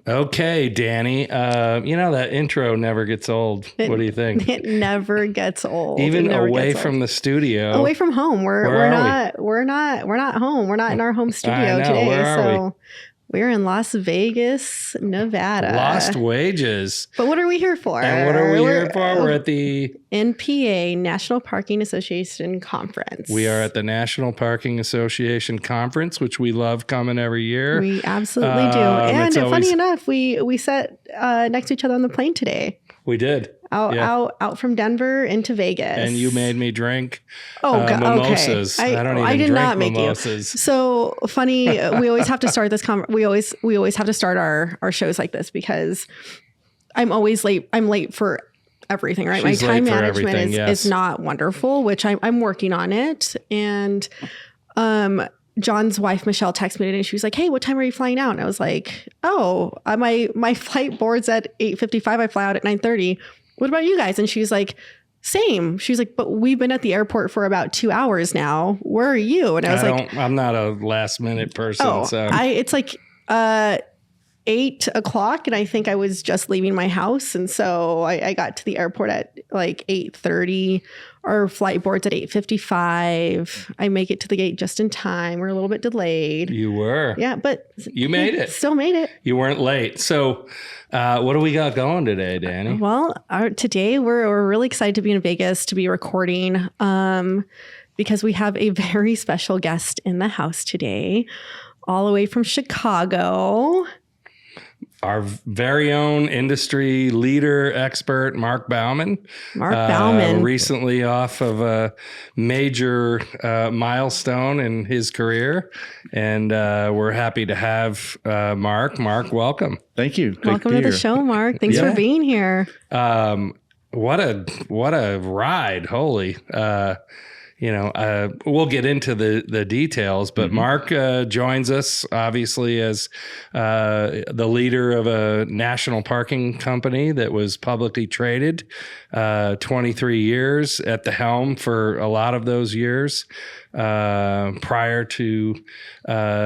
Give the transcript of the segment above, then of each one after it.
Okay, Dani. That intro never gets old. What do you think? It never gets old. Even away from the studio. Away from home. We're not home. We're not in our home studio today. Where are we? We're in Las Vegas, Nevada. Lost wages. But what are we here for? And what are we here for? We're at the NPA, National Parking Association Conference. We are at the National Parking Association Conference, which we love coming every year. We absolutely do. And funny enough, we sat next to each other on the plane today. We did. Out from Denver into Vegas. And you made me drink mimosas. Okay. I did not make mimosas. You. So funny. We always have to start this. We always have to start our shows like this because I'm always late. I'm late for everything, right? She's my time late management is not wonderful, which I'm working on it. And John's wife, Michelle, texted me today and she was like, "Hey, what time are you flying out?" And I was like, "Oh, my flight board's at 8:55. I fly out at 9:30. What about you guys?" And she's like, "Same." She's like, "But we've been at the airport for about 2 hours now. Where are you?" And I was I'm not a last minute person. It's like 8 o'clock and I think I was just leaving my house. And so I got to the airport at like 8:30. Our flight board's at 8:55. I make it to the gate just in time. We're a little bit delayed. You were. Yeah, but you made it. Still made it. You weren't late. So what do we got going today, Dani? Well, today we're really excited to be in Vegas to be recording because we have a very special guest in the house today, all the way from Chicago. Our very own industry leader, expert, Marc Baumann. Recently off of a major milestone in his career. And we're happy to have Marc. Marc, welcome. Thank you. Welcome to the show, Marc. Thanks for being here. What a ride. Holy. We'll get into the details, but Marc joins us obviously as the leader of a national parking company that was publicly traded, 23 years at the helm for a lot of those years. Prior to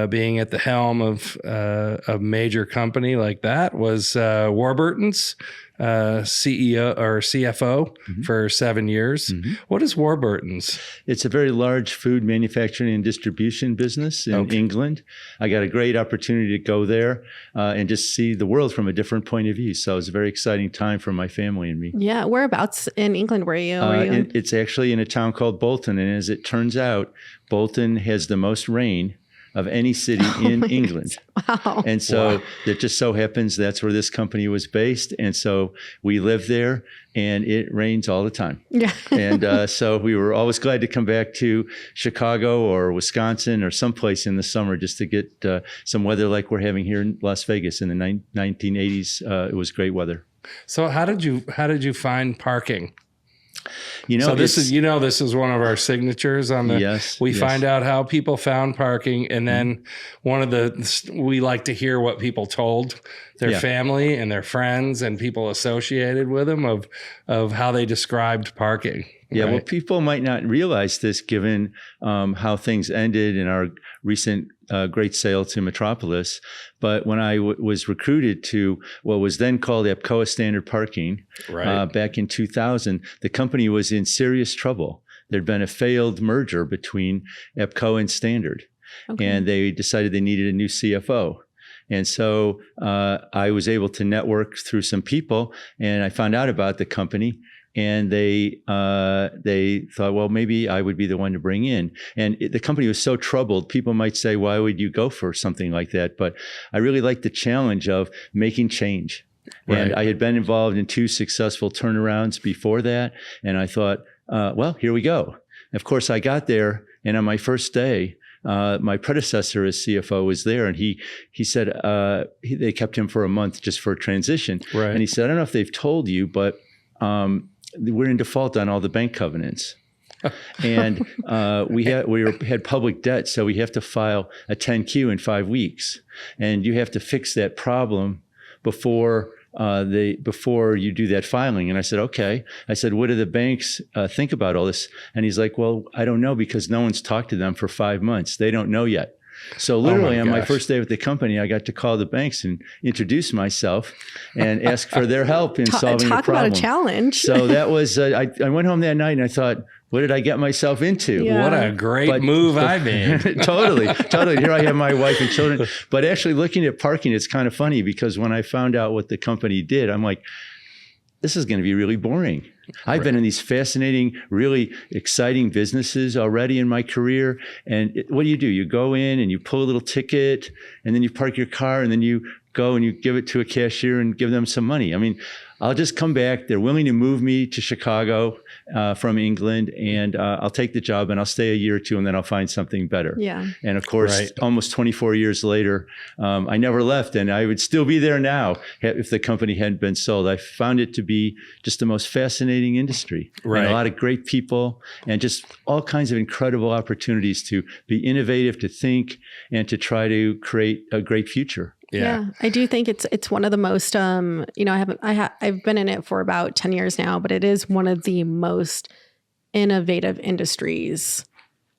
being at the helm of a major company like that was Warburton's CEO or CFO for 7 years. What is Warburton's? It's a very large food manufacturing and distribution business in England. I got a great opportunity to go there and just see the world from a different point of view. So it was a very exciting time for my family and me. Yeah. Whereabouts in England were you? It's actually in a town called Bolton. And as it turns out, Bolton has the most rain of any city in England. Wow. And so it just so happens that's where this company was based. And so we live there and it rains all the time. Yeah. And so we were always glad to come back to Chicago or Wisconsin or someplace in the summer just to get some weather like we're having here in Las Vegas in the 1980s. It was great weather. So how did you find parking? This is one of our signatures on the. Yes, we find out how people found parking, and then we like to hear what people told their family and their friends and people associated with them of how they described parking. Yeah, right? well, people might not realize this given how things ended in our recent great sale to Metropolis. But when I was recruited to what was then called EPCOA Standard Parking back in 2000, the company was in serious trouble. There'd been a failed merger between EPCOA and Standard. Okay. And they decided they needed a new CFO. And so I was able to network through some people, and I found out about the company. And they thought, well, maybe I would be the one to bring in. And the company was so troubled. People might say, why would you go for something like that? But I really liked the challenge of making change. Right. And I had been involved in 2 successful turnarounds before that. And I thought, well, here we go. Of course, I got there. And on my first day, my predecessor as CFO was there, and he said they kept him for a month just for a transition. Right. And he said, I don't know if they've told you, but we're in default on all the bank covenants. And we had public debt, so we have to file a 10Q in 5 weeks. And you have to fix that problem before you do that filing. And I said, okay. I said, what do the banks think about all this? And he's like, well, I don't know because no one's talked to them for 5 months. They don't know yet. So literally on my gosh. first day with the company, I got to call the banks and introduce myself and ask for their help in solving the Talk problem. about a challenge. So that was, I went home that night and I thought, what did I get myself into? Yeah. What a great move I made. Totally. Here I have my wife and children. But actually looking at parking, it's kind of funny because when I found out what the company did, I'm like, this is going to be really boring. I've been in these fascinating, really exciting businesses already in my career. And what do? You go in and you pull a little ticket and then you park your car and then you go and you give it to a cashier and give them some money. I mean, I'll just come back. They're willing to move me to Chicago from England, and I'll take the job and I'll stay a year or two and then I'll find something better. Yeah. And of course, almost 24 years later, I never left, and I would still be there now if the company hadn't been sold. I found it to be just the most fascinating industry. Right. And a lot of great people and just all kinds of incredible opportunities to be innovative, to think, and to try to create a great future. Yeah, I do think it's one of the most, I've been in it for about 10 years now, but it is one of the most innovative industries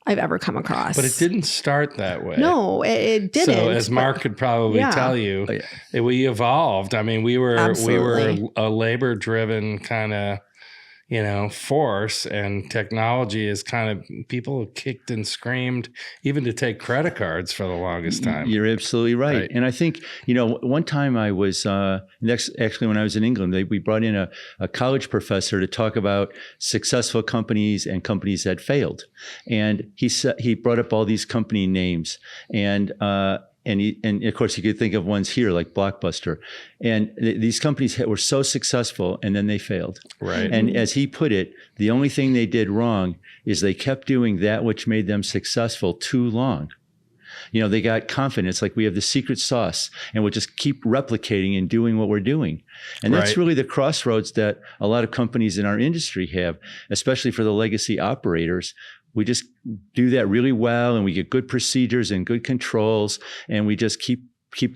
I've ever come across. But it didn't start that way. No, it didn't. So as Mark could probably tell you, we evolved. I mean, we were a labor-driven kind of, force, and technology is kind of, people kicked and screamed even to take credit cards for the longest time. You're absolutely right. And I think, one time I was, actually when I was in England, we brought in a college professor to talk about successful companies and companies that failed. And he brought up all these company names, and of course you could think of ones here like Blockbuster, and these companies were so successful and then they failed. Right. And as he put it, the only thing they did wrong is they kept doing that which made them successful too long. They got confidence, like we have the secret sauce and we'll just keep replicating and doing what we're doing. And that's really the crossroads that a lot of companies in our industry have, especially for the legacy operators. We just do that really well, and we get good procedures and good controls, and we just keep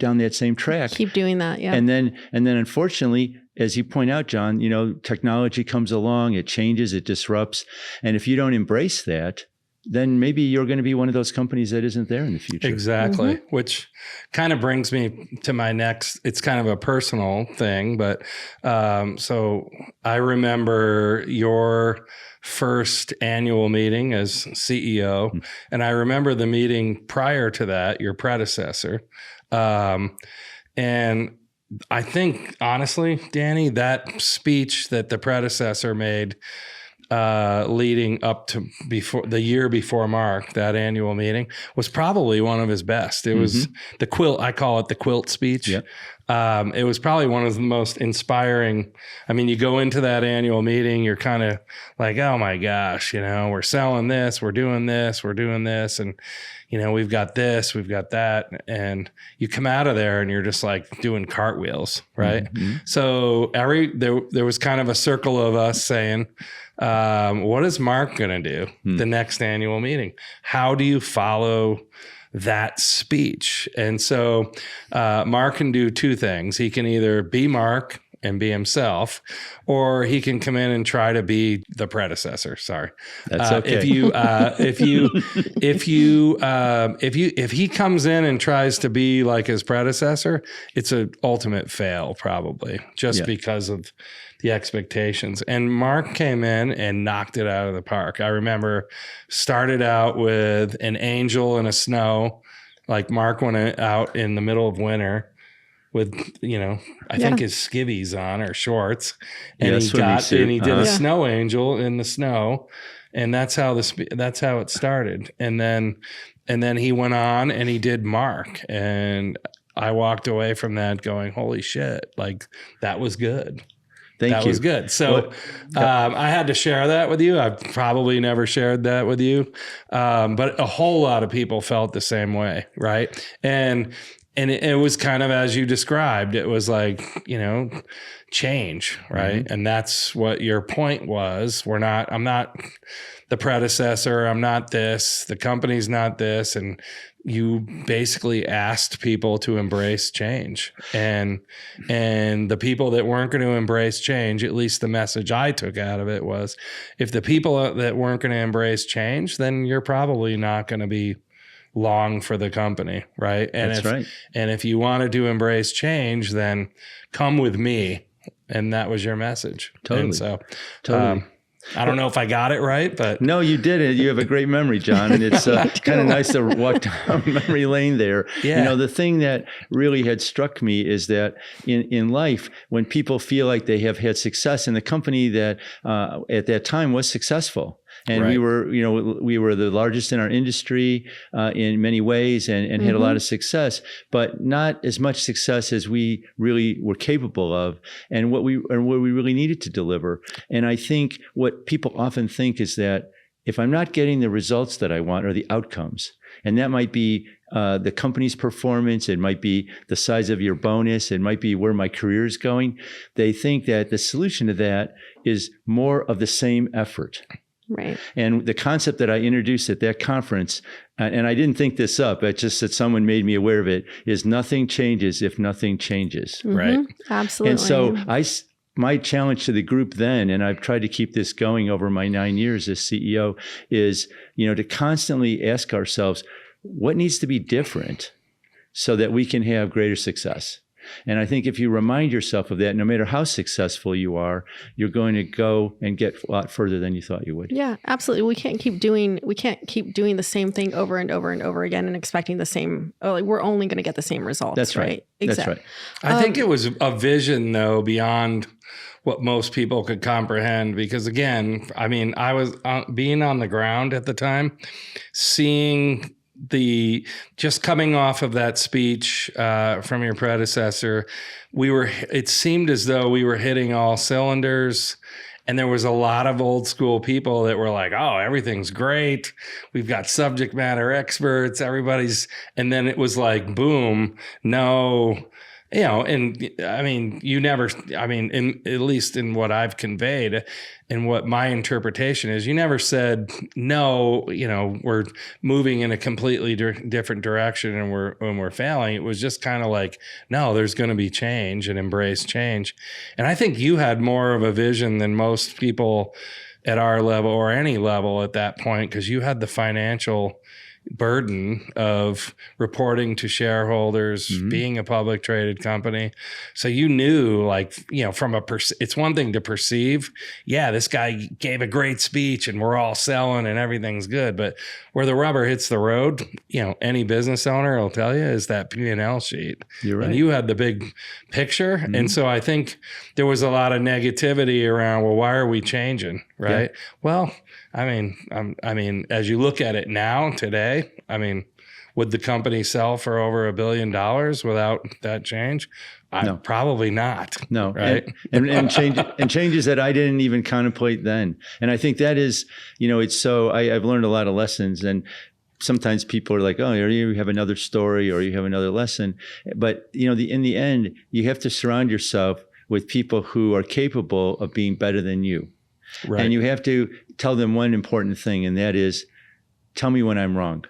down that same track. Keep doing that, yeah. And then unfortunately, as you point out, John, technology comes along, it changes, it disrupts, and if you don't embrace that, then maybe you're going to be one of those companies that isn't there in the future. Exactly. Mm-hmm. Which kind of brings me to my next, it's kind of a personal thing, but so I remember your first annual meeting as CEO. Mm-hmm. And I remember the meeting prior to that, your predecessor. And I think, honestly, Dani, that speech that the predecessor made leading up to the year before Mark, that annual meeting, was probably one of his best. It was the quilt. I call it the quilt speech. Yep. It was probably one of the most inspiring. I mean, you go into that annual meeting, you're kind of like, oh my gosh, we're selling this, we're doing this, and we've got this, we've got that, and you come out of there and you're just like doing cartwheels, right? Mm-hmm. So there was kind of a circle of us saying, what is Mark going to do the next annual meeting? How do you follow that speech? And so Mark can do two things. He can either be Mark and be himself, or he can come in and try to be the predecessor. Sorry. That's okay. If he comes in and tries to be like his predecessor, it's an ultimate fail, probably, just because of the expectations. And Mark came in and knocked it out of the park. I remember started out with an angel in a snow. Like Mark went out in the middle of winter with, I think his skivvies on or shorts, and he did a snow angel in the snow, and that's how it started. And then he went on and he did Mark, and I walked away from that going, holy shit, like that was good. That was good. So I had to share that with you. I've probably never shared that with you. But a whole lot of people felt the same way. Right. And it was kind of, as you described, it was like, change. Right. Mm-hmm. And that's what your point was. I'm not the predecessor. I'm not this. The company's not this. And you basically asked people to embrace change, and the people that weren't going to embrace change, at least the message I took out of it was, if the people that weren't going to embrace change, then you're probably not going to be long for the company, right? And That's right. And if you wanted to embrace change, then come with me. And that was your message. Totally. And so, Totally. I don't know if I got it right, but No, you did it. You have a great memory, John, and it's kind of nice to walk down memory lane there. Yeah. You know, the thing that really had struck me is that in life, when people feel like they have had success in the company that at that time was successful, and we were the largest in our industry in many ways, and had a lot of success, but not as much success as we really were capable of, and what we really needed to deliver. And I think what people often think is that if I'm not getting the results that I want or the outcomes, and that might be the company's performance, it might be the size of your bonus, it might be where my career is going, they think that the solution to that is more of the same effort. Right. And the concept that I introduced at that conference, and I didn't think this up, it's just that someone made me aware of it, is nothing changes if nothing changes. Right. Absolutely. And so my challenge to the group then, and I've tried to keep this going over my 9 years as CEO, is, to constantly ask ourselves, what needs to be different so that we can have greater success? And I think if you remind yourself of that, no matter how successful you are, you're going to go and get a lot further than you thought you would. Yeah, absolutely. We can't keep doing the same thing over and over and over again and expecting the same. We're only going to get the same results. That's right. Exactly. That's right. I think it was a vision, though, beyond what most people could comprehend. Because again, I mean, I was being on the ground at the time, seeing just coming off of that speech from your predecessor, it seemed as though we were hitting all cylinders. And there was a lot of old school people that were like, oh, everything's great. We've got subject matter experts. And then it was like, boom, no, and I mean, at least in what I've conveyed and what my interpretation is, you never said, no, we're moving in a completely different direction and we're failing. It was just kind of like, no, there's going to be change, and embrace change. And I think you had more of a vision than most people at our level or any level at that point, because you had the financial burden of reporting to shareholders, being a public traded company. So you knew, it's one thing to perceive, this guy gave a great speech and we're all selling and everything's good. But where the rubber hits the road, any business owner will tell you, is that P&L sheet. You're right. And you had the big picture. And so I think there was a lot of negativity around, well, why are we changing? Right. Yeah. Well, I mean, as you look at it now, today, would the company sell for over $1 billion without that change? No. Probably not. No. Right. And changes that I didn't even contemplate then. And I think that is, it's so, I've learned a lot of lessons, and sometimes people are like, oh, you have another story or you have another lesson. But, in the end, you have to surround yourself with people who are capable of being better than you. Right. And you have to tell them one important thing, and that is, tell me when I'm wrong.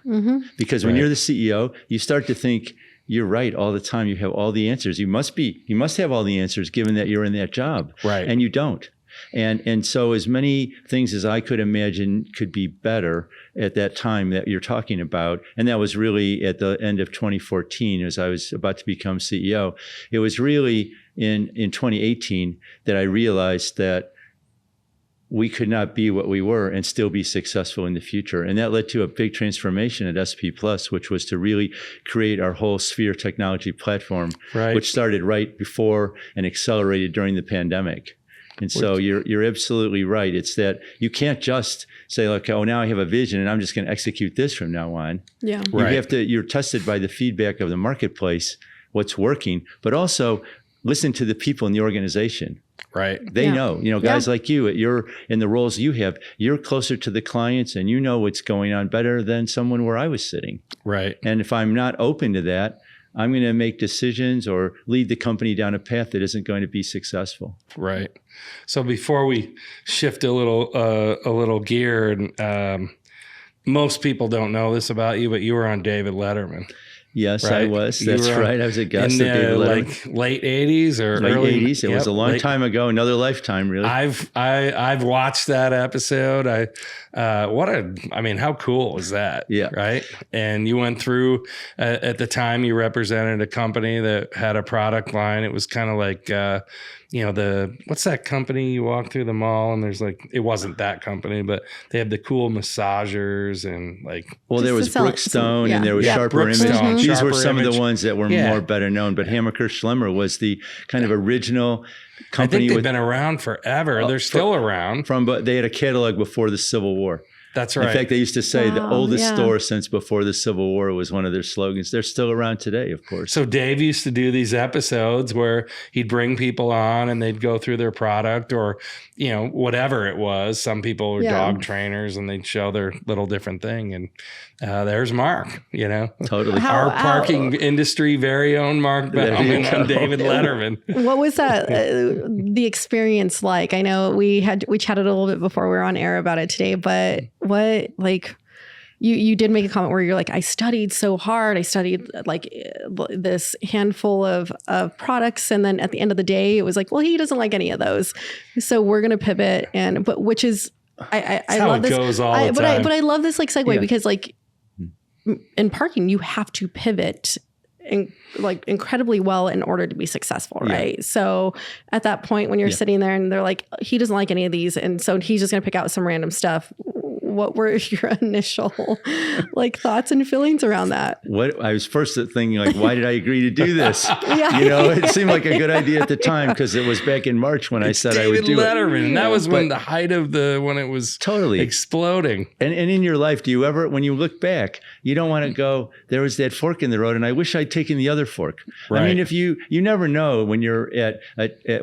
Because when you're the CEO, you start to think you're right all the time. You have all the answers. You must have all the answers, given that you're in that job. Right. And you don't. And so as many things as I could imagine could be better at that time that you're talking about, and that was really at the end of 2014 as I was about to become CEO. It was really in 2018 that I realized that we could not be what we were and still be successful in the future. And that led to a big transformation at SP Plus, which was to really create our whole Sphere technology platform, which started right before and accelerated during the pandemic. And so you're absolutely right. It's that you can't just say, like, oh, now I have a vision and I'm just going to execute this from now on. Yeah. You're tested by the feedback of the marketplace, what's working, but also listen to the people in the organization. Right. They know, guys like you, you're in the roles you have, you're closer to the clients and you know what's going on better than someone where I was sitting. Right. And if I'm not open to that, I'm going to make decisions or lead the company down a path that isn't going to be successful. Right. So before we shift a little gear, and most people don't know this about you, but you were on David Letterman. Yes, right? I was. You That's were right. I was a guest in of David the Letterman. late 80s or Late early 80s. It was a long time ago. Another lifetime, really. I've watched that episode. I mean, how cool was that? Yeah. Right. And you went through at the time you represented a company that had a product line. It was kind of like, what's that company you walk through the mall and there's like, it wasn't that company, but they have the cool massagers and like. Well, there was Brookstone and there was Sharper Image. Mm-hmm. These Sharper were some Image. of the ones that were more better known, but Hammaker Schlemmer was the kind of original company. I think they've been around forever. They're still around. But they had a catalog before the Civil War. That's right. In fact, they used to say the oldest store since before the Civil War was one of their slogans. They're still around today, of course. So Dave used to do these episodes where he'd bring people on and they'd go through their product or, whatever it was. Some people were dog trainers and they'd show their little different thing. And there's Mark, Totally. Our parking industry very own Marc Baumann and David Letterman. What was that, the experience like? I know we chatted a little bit before we were on air about it today, but what, like, you did make a comment where you're like, I studied so hard. I studied like this handful of products. And then at the end of the day, it was like, well, he doesn't like any of those. So we're going to pivot. Which is, I love this. Goes all the time. But I love this like segue because like in parking, you have to pivot incredibly well in order to be successful, right? So at that point when you're sitting there and they're like, he doesn't like any of these, and so he's just gonna pick out some random stuff, what were your initial like thoughts and feelings around that? What I was first thinking, like, why did I agree to do this? It seemed like a good idea at the time because it was back in March when I said I would do Letterman, it. And that was when the height of when it was totally exploding. And in your life, do you ever, when you look back, you don't want to go, there was that fork in the road and I wish I'd taken the other fork. Right. I mean, if you never know when you're at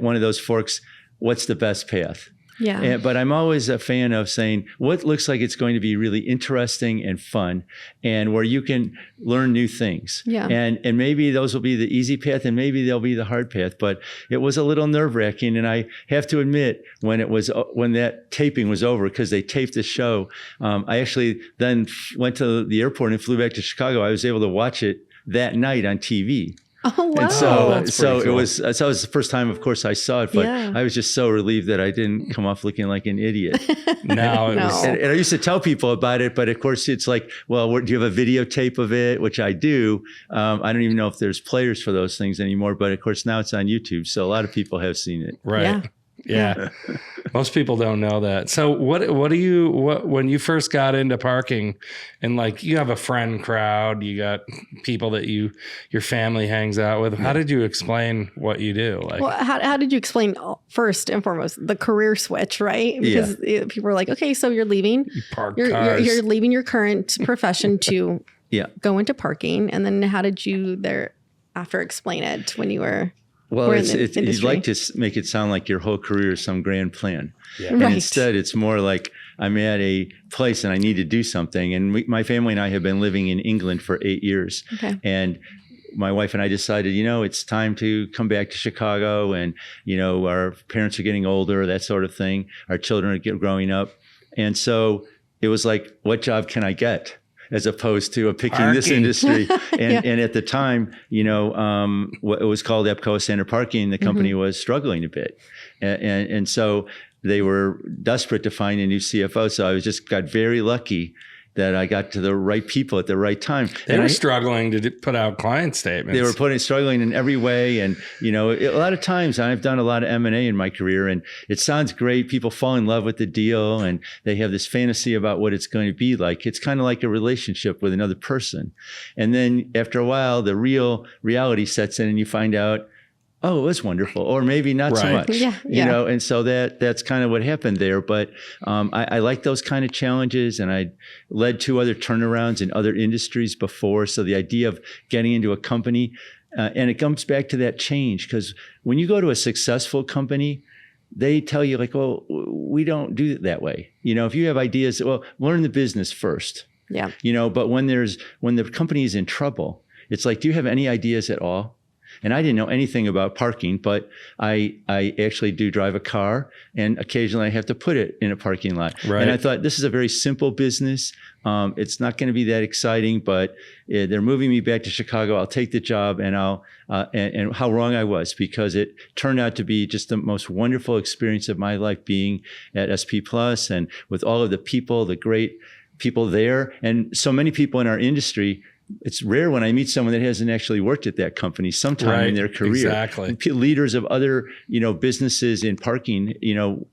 one of those forks, what's the best path? Yeah. But I'm always a fan of saying what looks like it's going to be really interesting and fun and where you can learn new things. Yeah. And maybe those will be the easy path and maybe they'll be the hard path. But it was a little nerve-wracking. And I have to admit, when that taping was over, because they taped the show, I actually then went to the airport and flew back to Chicago. I was able to watch it that night on TV. Oh, wow. And so it was the first time, of course, I saw it, but I was just so relieved that I didn't come off looking like an idiot. And I used to tell people about it, but of course it's like, well, do you have a videotape of it? Which I do. I don't even know if there's players for those things anymore, but of course now it's on YouTube. So a lot of people have seen it. Right. Yeah. Most people don't know that. So what when you first got into parking and like you have a friend crowd, you got people that your family hangs out with, how did you explain what you do? Like, well, how did you explain first and foremost the career switch, right? Because people are like, okay, so you're leaving, you're leaving your current profession to go into parking. And then how did you thereafter explain it when you were... Well, you'd like to make it sound like your whole career is some grand plan. Yeah. And instead, it's more like I'm at a place and I need to do something. And my family and I have been living in England for 8 years. Okay. And my wife and I decided, it's time to come back to Chicago. And, our parents are getting older, that sort of thing. Our children are growing up. And so it was like, what job can I get? As opposed to picking this industry. And at the time, what it was called EPCO Standard Parking, the company was struggling a bit. And so they were desperate to find a new CFO. So I got very lucky that I got to the right people at the right time. They were struggling to put out client statements. They were struggling in every way. And, a lot of times I've done a lot of M&A in my career and it sounds great. People fall in love with the deal and they have this fantasy about what it's going to be like. It's kind of like a relationship with another person. And then after a while, the real reality sets in and you find out, oh, it was wonderful, or maybe not so much, and so that's kind of what happened there. But I like those kind of challenges, and I led 2 other turnarounds in other industries before. So the idea of getting into a company, and it comes back to that change, because when you go to a successful company, they tell you like, well, we don't do it that way. If you have ideas, well, learn the business first. But when the company is in trouble, it's like, do you have any ideas at all? And I didn't know anything about parking, but I actually do drive a car, and occasionally I have to put it in a parking lot. Right. And I thought, this is a very simple business. It's not going to be that exciting, but they're moving me back to Chicago. I'll take the job, and and how wrong I was, because it turned out to be just the most wonderful experience of my life, being at SP Plus and with all of the people, the great people there, and so many people in our industry. It's rare when I meet someone that hasn't actually worked at that company sometime in their career. Exactly. Leaders of other, businesses in parking,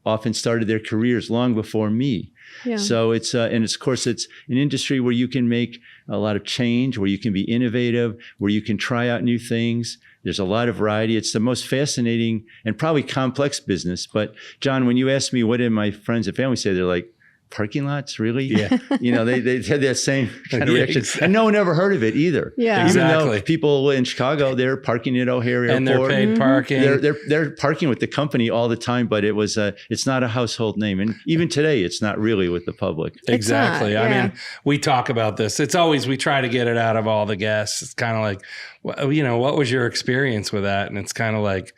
often started their careers long before me. Yeah. So it's of course it's an industry where you can make a lot of change, where you can be innovative, where you can try out new things. There's a lot of variety. It's the most fascinating and probably complex business. But John, when you ask me, what did my friends and family say, they're like, parking lots, really? Yeah. They had that same kind of Yeah, reaction. exactly. And no one ever heard of it either. Yeah. Exactly. Even though people in Chicago, they're parking at O'Hare Airport. And they're paid parking. They're parking with the company all the time, but it's not a household name. And even today, it's not really with the public. Exactly. Not, I yeah. mean, we talk about this. It's always, we try to get it out of all the guests. It's kind of like, what was your experience with that? And it's kind of like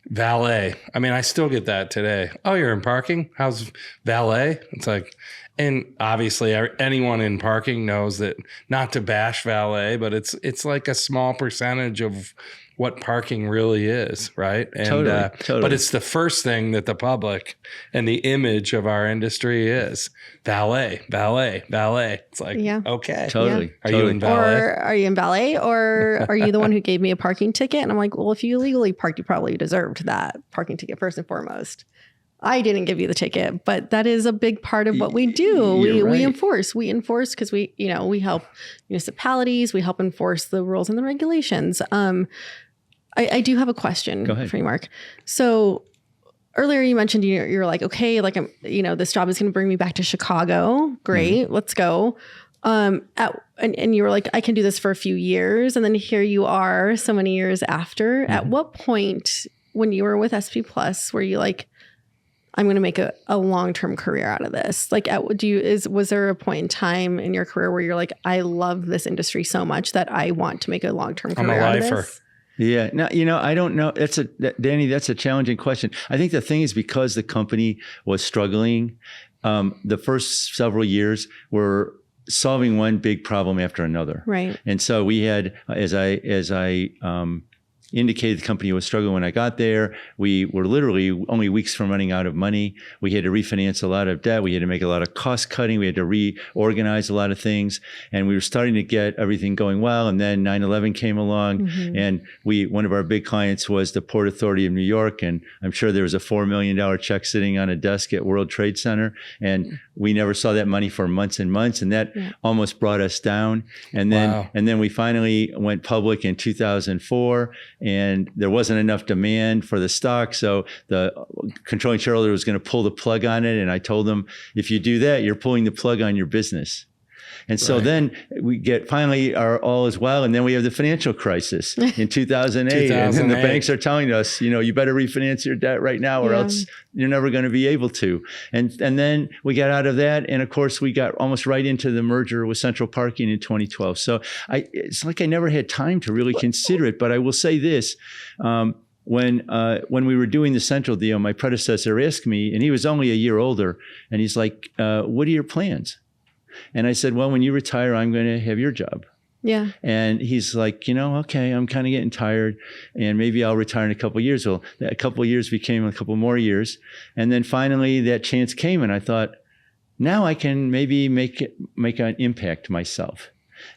valet. I mean, I still get that today. Oh, you're in parking? How's valet? It's like, and obviously anyone in parking knows that, not to bash valet, but it's like a small percentage of what parking really is, right? And Totally. but it's the first thing that the public and the image of our industry is valet. It's like, Yeah. okay. Totally. Are you in valet? Or are you in valet, or are you the one who gave me a parking ticket? And I'm like, well, if you illegally parked, you probably deserved that parking ticket first and foremost. I didn't give you the ticket, but that is a big part of what we do. We enforce because we help municipalities. We help enforce the rules and the regulations. I do have a question for you, Mark. So earlier you mentioned you're like, okay, like this job is going to bring me back to Chicago. Great, let's go. And you were like, I can do this for a few years, and then here you are, so many years after. At what point, when you were with SP Plus, were you like, I'm going to make a long-term career out of this? Like, was there a point in time in your career where you're like, I love this industry so much that I want to make a long-term career out of this? Yeah. No, I don't know. Dani, that's a challenging question. I think the thing is, because the company was struggling, the first several years were solving one big problem after another. Right. And so we had, as I indicated, the company was struggling when I got there. We were literally only weeks from running out of money. We had to refinance a lot of debt. We had to make a lot of cost cutting. We had to reorganize a lot of things. And we were starting to get everything going well. And then 9/11 came along. And one of our big clients was the Port Authority of New York. And I'm sure there was a $4 million check sitting on a desk at World Trade Center. And we never saw that money for months and months. And that almost brought us down. And then we finally went public in 2004. And there wasn't enough demand for the stock. So the controlling shareholder was going to pull the plug on it. And I told them, if you do that, you're pulling the plug on your business. And so then we get finally all is well. And then we have the financial crisis in 2008. And then the banks are telling us, you better refinance your debt right now, or else you're never going to be able to. And then we got out of that. And of course, we got almost right into the merger with Central Parking in 2012. So it's like I never had time to really consider it. But I will say this. When we were doing the Central deal, my predecessor asked me, and he was only a year older, and he's like, what are your plans? And I said, well, when you retire, I'm going to have your job. Yeah. And he's like, okay, I'm kind of getting tired, and maybe I'll retire in a couple of years. Well, a couple of years became a couple more years. And then finally that chance came, and I thought, now I can maybe make an impact myself.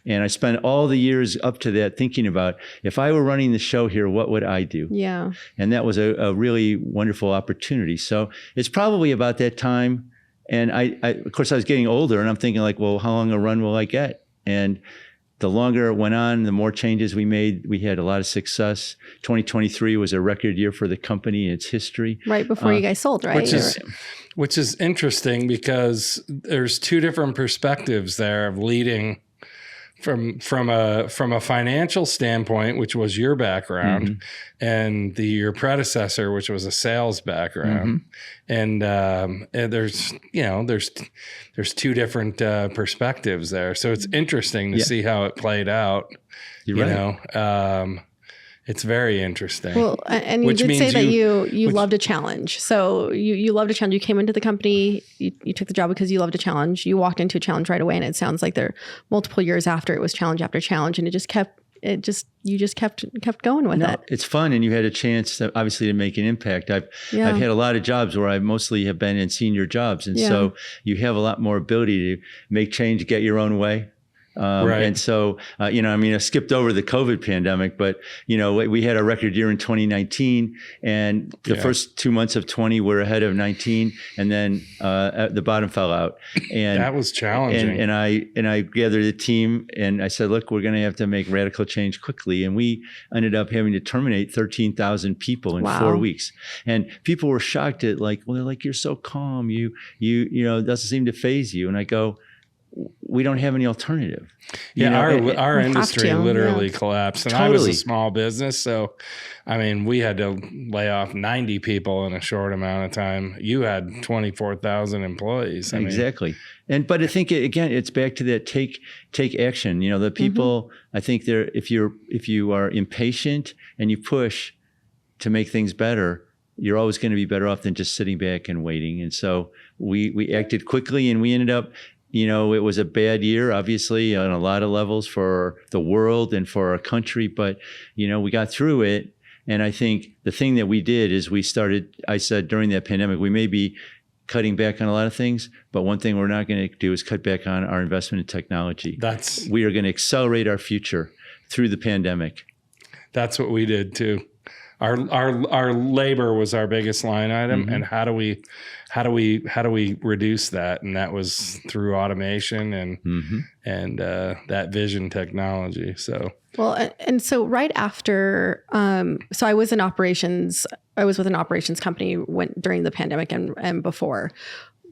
And I spent all the years up to that thinking about, if I were running the show here, what would I do? Yeah. And that was a really wonderful opportunity. So it's probably about that time. And of course, I was getting older, and I'm thinking like, well, how long a run will I get? And the longer it went on, the more changes we made. We had a lot of success. 2023 was a record year for the company in its history. Right before you guys sold, right? Which is interesting, because there's two different perspectives there of leading from a financial standpoint, which was your background, and your predecessor, which was a sales background. And there's two different perspectives there. So it's interesting to see how it played out. It's very interesting. Well, and you Which did say means that you loved a challenge. So you loved a challenge. You came into the company, you took the job because you loved a challenge. You walked into a challenge right away, and it sounds like there are multiple years after it was challenge after challenge, and you just kept going with it. It's fun, and you had a chance to, obviously, to make an impact. I've had a lot of jobs where I mostly have been in senior jobs, and so you have a lot more ability to make change, get your own way. Right. And so, I skipped over the COVID pandemic, but, we had a record year in 2019, and the first 2 months of 20 were ahead of 19, and then the bottom fell out. And that was challenging. And I gathered a team, and I said, look, we're going to have to make radical change quickly. And we ended up having to terminate 13,000 people in 4 weeks. And people were shocked at you're so calm. You it doesn't seem to faze you. And I go, we don't have any alternative. Our industry literally collapsed. And I was a small business. So, we had to lay off 90 people in a short amount of time. You had 24,000 employees. Exactly. But I think, again, it's back to that take action. The people, I think if you are impatient and you push to make things better, you're always going to be better off than just sitting back and waiting. And so we acted quickly, and we ended up, it was a bad year, obviously, on a lot of levels for the world and for our country. But, we got through it. And I think the thing that we did is I said during that pandemic, we may be cutting back on a lot of things, but one thing we're not going to do is cut back on our investment in technology. We are going to accelerate our future through the pandemic. That's what we did too. Our labor was our biggest line item, and how do we reduce that? And that was through automation and that vision technology. So so right after, so I was in operations. I was with an operations company during the pandemic and before,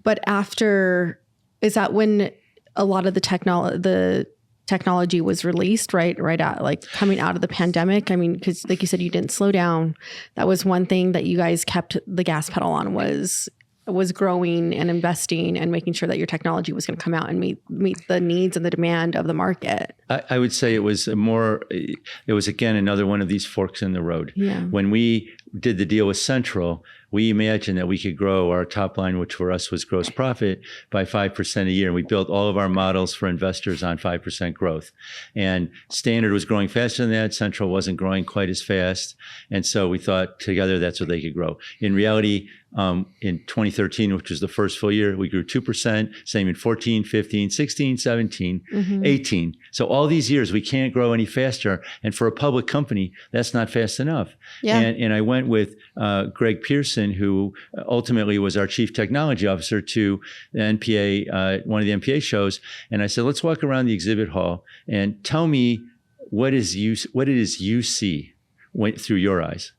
but after, is that when a lot of the technology was released right at coming out of the pandemic? Because like you said, you didn't slow down. That was one thing that you guys kept the gas pedal on, was growing and investing and making sure that your technology was going to come out and meet the needs and the demand of the market. I would say it was again another one of these forks in the road. Yeah. When we did the deal with Central, we imagined that we could grow our top line, which for us was gross profit, by 5% a year. And we built all of our models for investors on 5% growth. And Standard was growing faster than that. Central wasn't growing quite as fast. And so we thought together that's what they could grow. In reality, in 2013, which was the first full year, we grew 2%, same in 14, 15, 16, 17, 18. So all these years, we can't grow any faster. And for a public company, that's not fast enough. Yeah. And I went with Greg Pearson, who ultimately was our chief technology officer, to the NPA, one of the NPA shows. And I said, let's walk around the exhibit hall and tell me what it is you see through your eyes.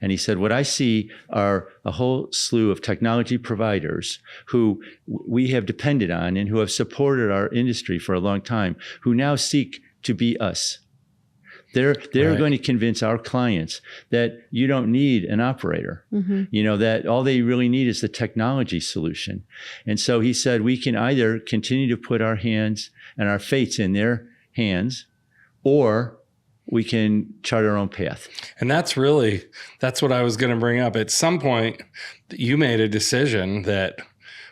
And he said, what I see are a whole slew of technology providers who we have depended on and who have supported our industry for a long time, who now seek to be us. They're going to convince our clients that you don't need an operator, that all they really need is the technology solution. And so he said, we can either continue to put our hands and our fates in their hands, or we can chart our own path. And that's what I was going to bring up. At some point, you made a decision that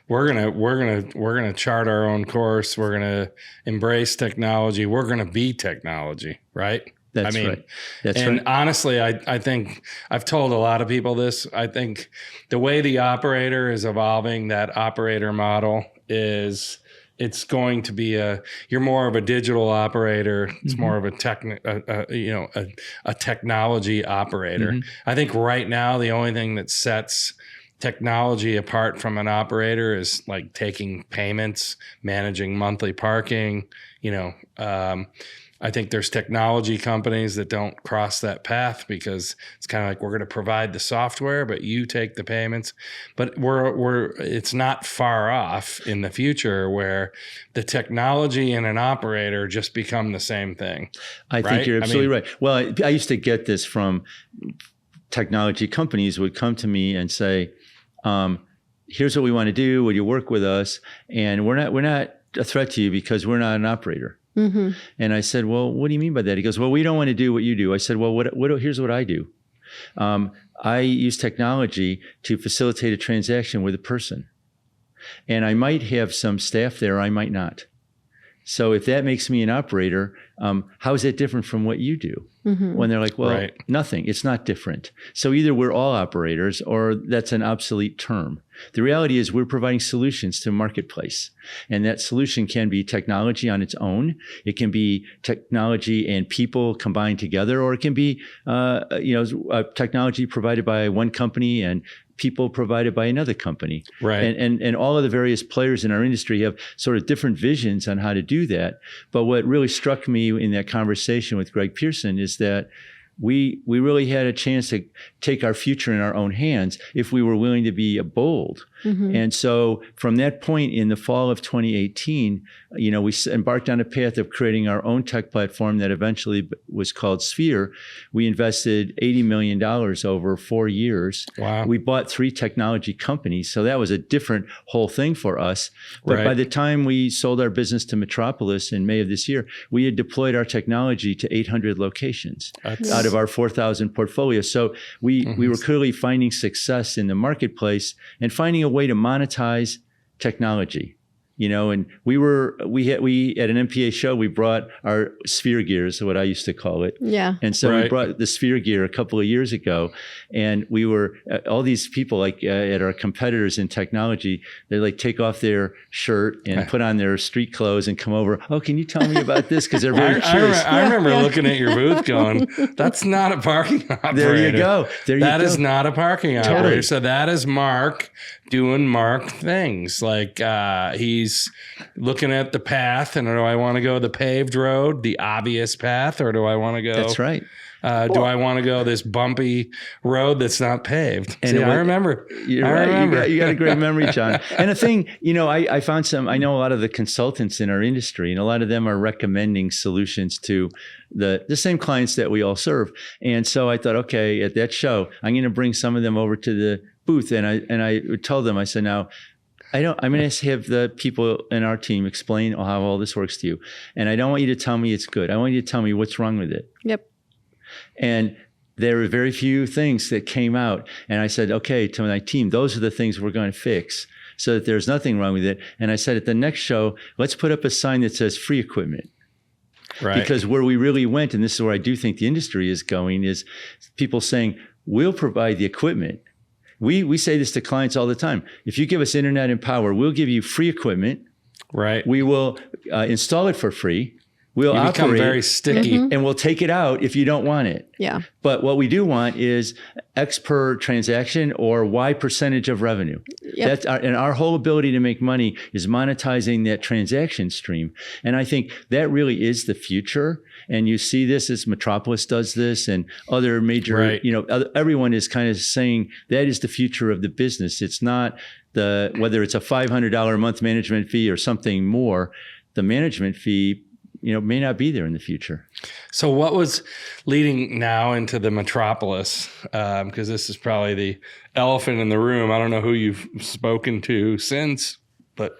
we're gonna chart our own course. We're gonna embrace technology. We're gonna be technology, right? That's right. And honestly, I think I've told a lot of people this. I think the way the operator is evolving, that operator model is, it's going to be you're more of a digital operator. It's more of a technology operator. I think right now, the only thing that sets technology apart from an operator is like taking payments, managing monthly parking. I think there's technology companies that don't cross that path because it's kind of like, we're going to provide the software, but you take the payments. But it's not far off in the future where the technology and an operator just become the same thing. I think you're absolutely right. Well, I used to get this from technology companies would come to me and say, here's what we want to do. Would you work with us? And we're not a threat to you because we're not an operator. Mm-hmm. And I said, well, what do you mean by that? He goes, well, we don't want to do what you do. I said, well, here's what I do. I use technology to facilitate a transaction with a person. And I might have some staff there, I might not. So if that makes me an operator, how is that different from what you do? Mm-hmm. When they're like, well, nothing, it's not different. So either we're all operators or that's an obsolete term. The reality is we're providing solutions to the marketplace. And that solution can be technology on its own. It can be technology and people combined together, or it can be, technology provided by one company and people provided by another company. Right. And all of the various players in our industry have sort of different visions on how to do that. But what really struck me in that conversation with Greg Pearson is that we really had a chance to take our future in our own hands if we were willing to be bold. Mm-hmm. And so from that point in the fall of 2018, we embarked on a path of creating our own tech platform that eventually was called Sphere. We invested $80 million over 4 years. Wow. We bought 3 technology companies. So that was a different whole thing for us. But by the time we sold our business to Metropolis in May of this year, we had deployed our technology to 800 locations out of our 4,000 portfolio. So we were clearly finding success in the marketplace and finding a way to monetize technology. And we at an MPA show, we brought our Sphere gear, is what I used to call it. Yeah. And so we brought the Sphere gear a couple of years ago, and we were all these people like at our competitors in technology. They like take off their shirt and put on their street clothes and come over. Oh, can you tell me about this? Because they're very curious. I remember looking at your booth, going, "That's not a parking operator." There you go. That is not a parking operator. Totally. So that is Mark doing Mark things. Like he's looking at the path, and do I want to go the paved road, the obvious path, or do I want to go? That's right. Do I want to go this bumpy road that's not paved? And I remember. You're I right. remember. You got a great memory, John. And the thing, I found I know a lot of the consultants in our industry, and a lot of them are recommending solutions to the same clients that we all serve. And so I thought, okay, at that show, I'm going to bring some of them over to the booth. And I told them, I said, now, I'm going to have the people in our team explain how all this works to you. And I don't want you to tell me it's good. I want you to tell me what's wrong with it. Yep. And there were very few things that came out. And I said, okay, to my team, those are the things we're going to fix so that there's nothing wrong with it. And I said, at the next show, let's put up a sign that says free equipment. Right. Because where we really went, and this is where I do think the industry is going, is people saying, we'll provide the equipment. We say this to clients all the time. If you give us internet and power, we'll give you free equipment. Right. We will install it for free. We'll you become operate, very sticky. and we'll take it out if you don't want it. Yeah. But what we do want is X per transaction or Y percentage of revenue. Yep. And our whole ability to make money is monetizing that transaction stream. And I think that really is the future. And you see this as Metropolis does this, and other major, everyone is kind of saying that is the future of the business. It's not whether it's a $500 a month management fee or something more, the management fee may not be there in the future. So what was leading now into the Metropolis? Because this is probably the elephant in the room. I don't know who you've spoken to since, but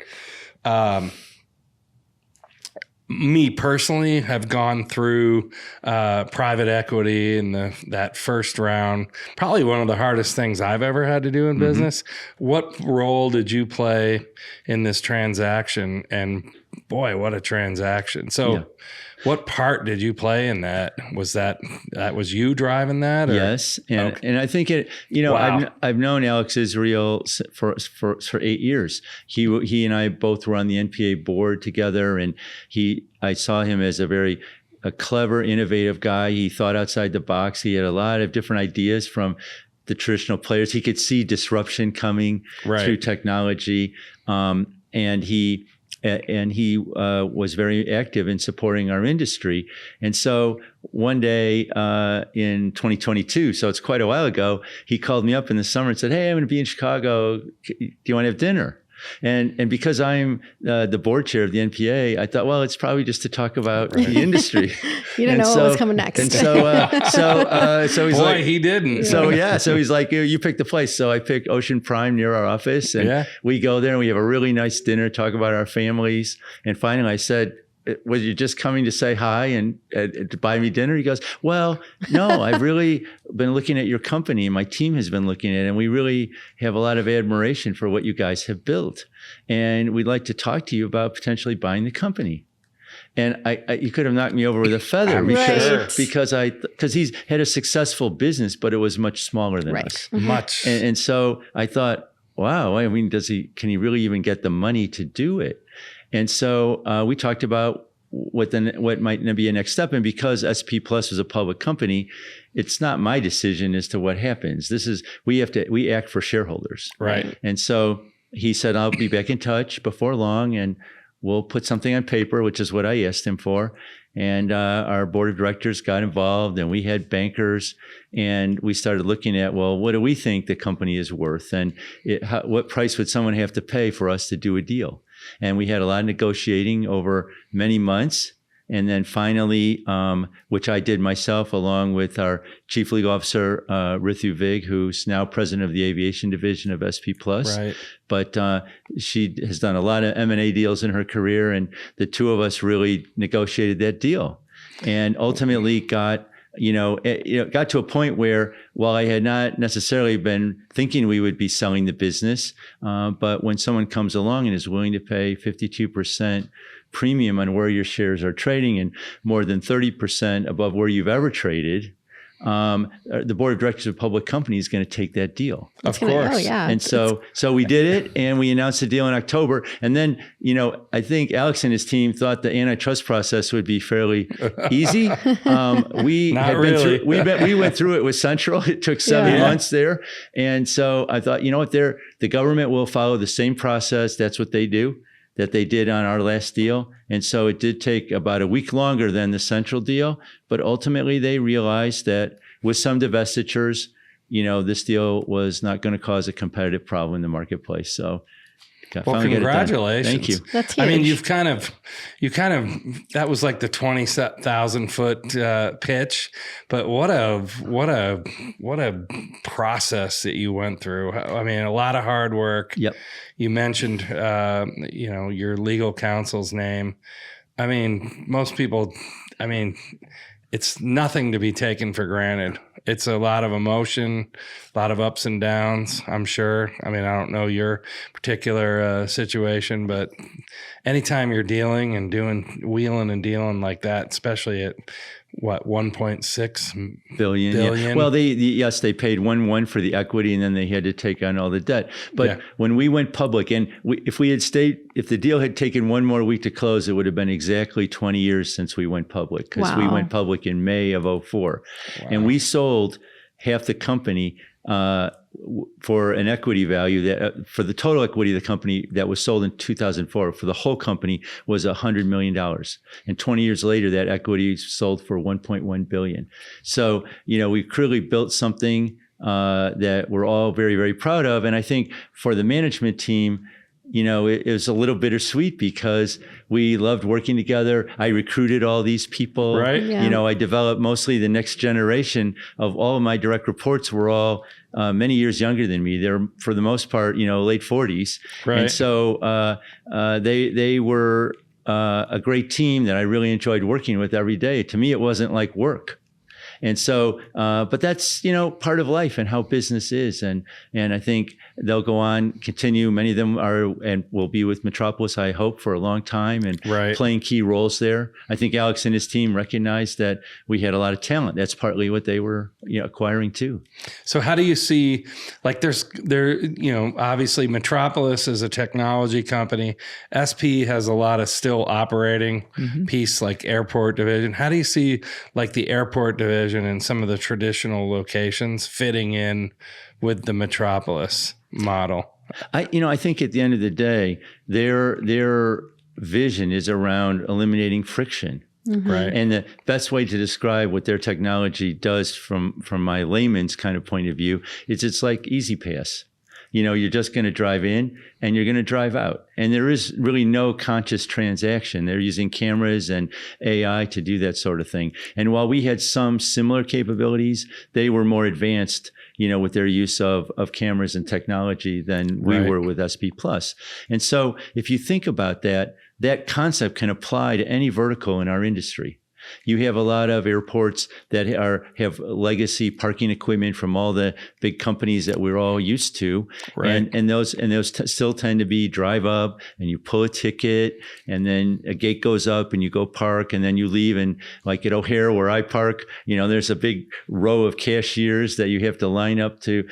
me personally have gone through private equity in that first round. Probably one of the hardest things I've ever had to do in business. What role did you play in this transaction? And boy, what a transaction. So what part did you play in that? Was that was you driving that? Or? Yes. And I think I've known Alex Israel for 8 years. He and I both were on the NPA board together, and I saw him as a clever, innovative guy. He thought outside the box. He had a lot of different ideas from the traditional players. He could see disruption coming through technology. And he was very active in supporting our industry. And so one day in 2022, so it's quite a while ago, he called me up in the summer and said, "Hey, I'm going to be in Chicago. Do you want to have dinner?" And because I'm the board chair of the NPA, I thought, well, it's probably just to talk about the industry. You didn't know what was coming next. And so he's Boy, like, he didn't. So he's like, you pick the place. So I picked Ocean Prime near our office, and we go there and we have a really nice dinner, talk about our families. And finally I said, was you just coming to say hi and to buy me dinner? He goes, well, no, I've really been looking at your company and my team has been looking at it. And we really have a lot of admiration for what you guys have built. And we'd like to talk to you about potentially buying the company. And you could have knocked me over with a feather because he's had a successful business, but it was much smaller than us. Mm-hmm. Much. And so I thought, wow, I mean, can he really even get the money to do it? And so we talked about what might be a next step. And because SP Plus was a public company, it's not my decision as to what happens. We act for shareholders. Right. And so he said, I'll be back in touch before long and we'll put something on paper, which is what I asked him for. And our board of directors got involved and we had bankers and we started looking at, well, what do we think the company is worth? And what price would someone have to pay for us to do a deal? And we had a lot of negotiating over many months. And then finally, which I did myself along with our chief legal officer, Ritu Vig, who's now president of the aviation division of SP Plus. Right. But she has done a lot of M&A deals in her career. And the two of us really negotiated that deal and ultimately got to a point where while I had not necessarily been thinking we would be selling the business, but when someone comes along and is willing to pay 52% premium on where your shares are trading and more than 30% above where you've ever traded, the board of directors of a public company is going to take that deal. Of course. Oh, yeah. And so we did it and we announced the deal in October. And then, I think Alex and his team thought the antitrust process would be fairly easy. We went through it with Central. It took 7 months there. And so I thought, the government will follow the same process. That's what they do. That they did on our last deal. And so it did take about a week longer than the Central deal, but ultimately they realized that with some divestitures, this deal was not going to cause a competitive problem in the marketplace. So congratulations. Thank you. That's huge. I mean, you kind of, that was like the 20,000 foot pitch, but what a process that you went through. I mean, a lot of hard work. Yep. You mentioned, your legal counsel's name. I mean, most people, it's nothing to be taken for granted. It's a lot of emotion, a lot of ups and downs, I'm sure. I mean, I don't know your particular situation, but anytime you're dealing and wheeling and dealing like that, especially at 1.6 billion. Well, they paid 1.1 for the equity and then they had to take on all the debt. But when we went public and if the deal had taken one more week to close, it would have been exactly 20 years since we went public because we went public in May of 2004. Wow. And we sold half the company for an equity value that for the total equity of the company that was sold in 2004 for the whole company was $100 million. And 20 years later, that equity sold for $1.1 billion. So, we clearly built something that we're all very, very proud of. And I think for the management team, it was a little bittersweet because we loved working together. I recruited all these people. Right. Yeah. I developed mostly the next generation of all of my direct reports were all many years younger than me. They're for the most part, late 40s. Right. And so they were a great team that I really enjoyed working with every day. To me, it wasn't like work. And so, but that's, part of life and how business is. And I think they'll go on, continue. Many of them are and will be with Metropolis, I hope, for a long time and playing key roles there. I think Alex and his team recognized that we had a lot of talent. That's partly what they were acquiring too. So how do you see, like obviously Metropolis is a technology company. SP has a lot of still operating piece like airport division. How do you see like the airport division and some of the traditional locations fitting in with the Metropolis model? I think at the end of the day, their vision is around eliminating friction. Mm-hmm. Right. And the best way to describe what their technology does from my layman's kind of point of view is it's like Easy Pass. You're just going to drive in and you're going to drive out. And there is really no conscious transaction. They're using cameras and AI to do that sort of thing. And while we had some similar capabilities, they were more advanced, with their use of cameras and technology than we were with SP Plus. And so if you think about that, that concept can apply to any vertical in our industry. You have a lot of airports that have legacy parking equipment from all the big companies that we're all used to, Right. and those still tend to be drive up and you pull a ticket, and then a gate goes up and you go park, and then you leave. And like at O'Hare where I park, there's a big row of cashiers that you have to line up to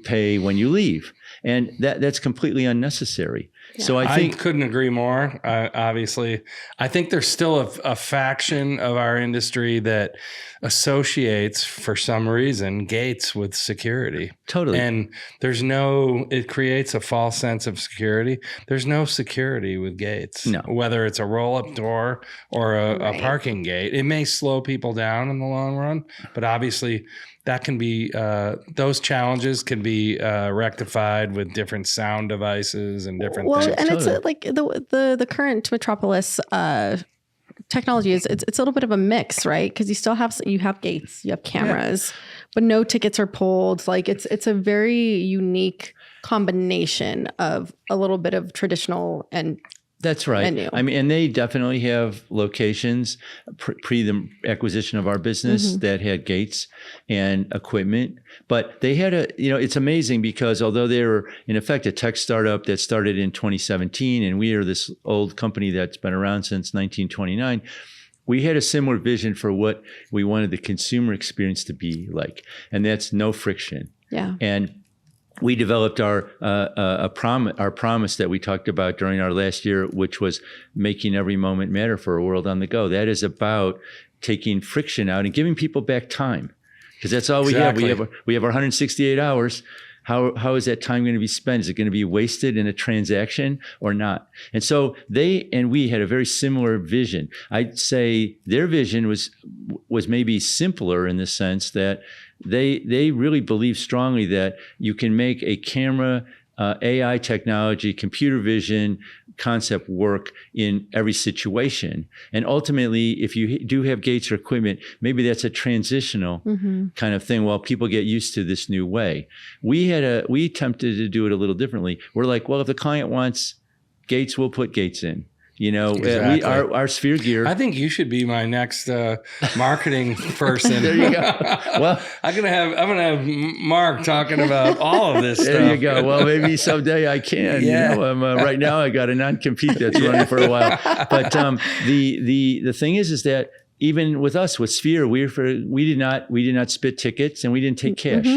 pay when you leave, and that's completely unnecessary. Yeah. So I think couldn't agree more. Obviously, I think there's still a faction of our industry that associates, for some reason, gates with security. Totally. And it creates a false sense of security. There's no security with gates. No. Whether it's a roll-up door or a parking gate. It may slow people down in the long run, but obviously that can be, those challenges can be rectified with different sound devices and different things. And it's like the current Metropolis technology it's a little bit of a mix, right? Because you have gates, you have cameras, but no tickets are pulled. Like it's a very unique combination of a little bit of traditional and That's right. menu. I mean, and they definitely have locations pre the acquisition of our business that had gates and equipment. But they had it's amazing because although they were in effect a tech startup that started in 2017, and we are this old company that's been around since 1929, we had a similar vision for what we wanted the consumer experience to be like, and that's no friction. Yeah. And we developed our promise that we talked about during our last year, which was making every moment matter for a world on the go. That is about taking friction out and giving people back time, because that's all we have. We have our 168 hours. How is that time going to be spent? Is it going to be wasted in a transaction or not? And so they and we had a very similar vision. I'd say their vision was maybe simpler in the sense that they really believe strongly that you can make a camera, AI technology, computer vision concept work in every situation. And ultimately, if you do have gates or equipment, maybe that's a transitional kind of thing while people get used to this new way. We attempted to do it a little differently. We're like, well, if the client wants gates, we'll put gates in. Exactly. Our Sphere gear. I think you should be my next marketing person. There you go. Well, I'm gonna have Mark talking about all of this stuff. There you go. Well, maybe someday I can. Yeah. Right now I got a non-compete that's running for a while. But the thing is that even with us with Sphere, we did not spit tickets and we didn't take cash.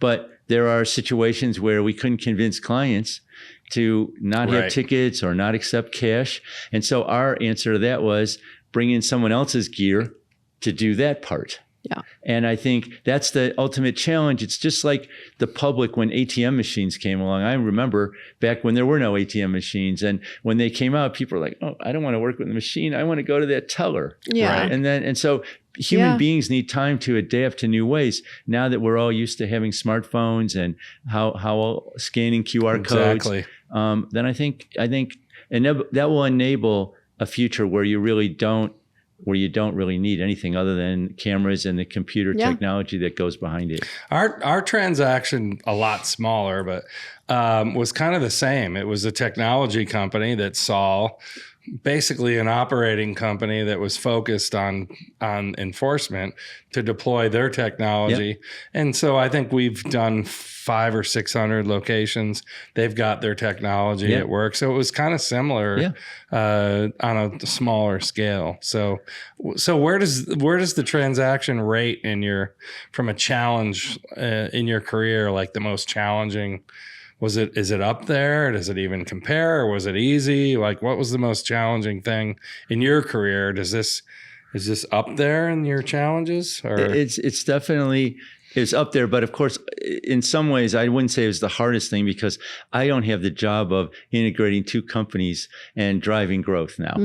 But there are situations where we couldn't convince clients to not have tickets or not accept cash. And so our answer to that was bring in someone else's gear to do that part. Yeah. And I think that's the ultimate challenge. It's just like the public when ATM machines came along. I remember back when there were no ATM machines, and when they came out, people were like, "Oh, I don't want to work with the machine. I want to go to that teller." Yeah. Right? And so human beings need time to adapt to new ways. Now that we're all used to having smartphones and how scanning QR codes, then I think that will enable a future where you don't really need anything other than cameras and the computer technology that goes behind it. Our transaction, a lot smaller, but was kind of the same. It was a technology company that saw basically an operating company that was focused on enforcement to deploy their technology. Yep. And so I think we've done 500 or 600 locations. They've got their technology at work. So it was kind of similar on a smaller scale. So where does the transaction rate from a challenge in your career, like the most challenging? Is it up there? Does it even compare? Or was it easy? Like, what was the most challenging thing in your career? Is this up there in your challenges? Or it's definitely up there, but of course, in some ways, I wouldn't say it was the hardest thing because I don't have the job of integrating two companies and driving growth now.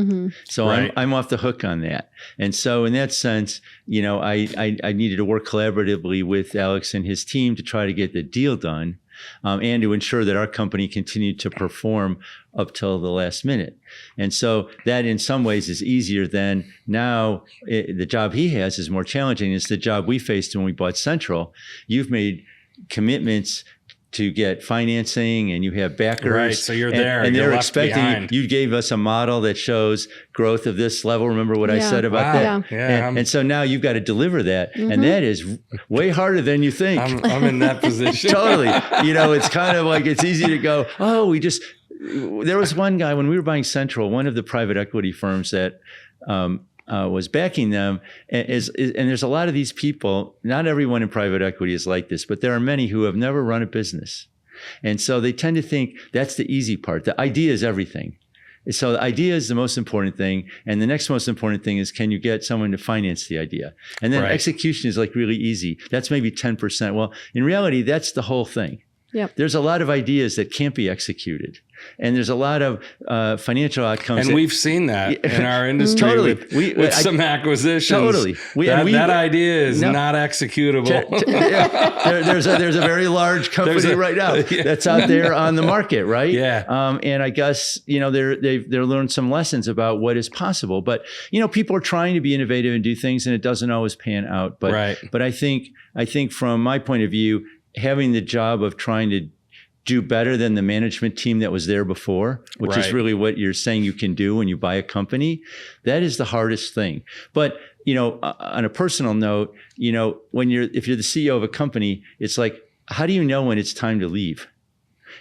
So I'm off the hook on that. And so in that sense, I needed to work collaboratively with Alex and his team to try to get the deal done. And to ensure that our company continued to perform up till the last minute. And so that in some ways is easier than now. The job he has is more challenging. It's the job we faced when we bought Central. You've made commitments to get financing, and you have backers. Right, so you're there. And you're they're left expecting behind. you gave us a model that shows growth of this level. Remember what I said about that? Yeah. And so now you've got to deliver that. And that is way harder than you think. I'm in that position. Totally. It's kind of like it's easy to go, there was one guy when we were buying Central, one of the private equity firms that was backing them, and there's a lot of these people. Not everyone in private equity is like this, but there are many who have never run a business. And so they tend to think that's the easy part. The idea is everything. So the idea is the most important thing. And the next most important thing is, can you get someone to finance the idea? And then execution is like really easy. That's maybe 10%. Well, in reality, that's the whole thing. Yep. There's a lot of ideas that can't be executed. And there's a lot of financial outcomes. And we've seen that in our industry with some acquisitions. Totally. That idea is not executable. There's a very large company right now that's out there on the market, right? Yeah. And I guess, they've learned some lessons about what is possible. But, people are trying to be innovative and do things, and it doesn't always pan out. But I think from my point of view, having the job of trying to do better than the management team that was there before, which is really what you're saying you can do when you buy a company, that is the hardest thing. But, on a personal note, if you're the CEO of a company, it's like, how do you know when it's time to leave?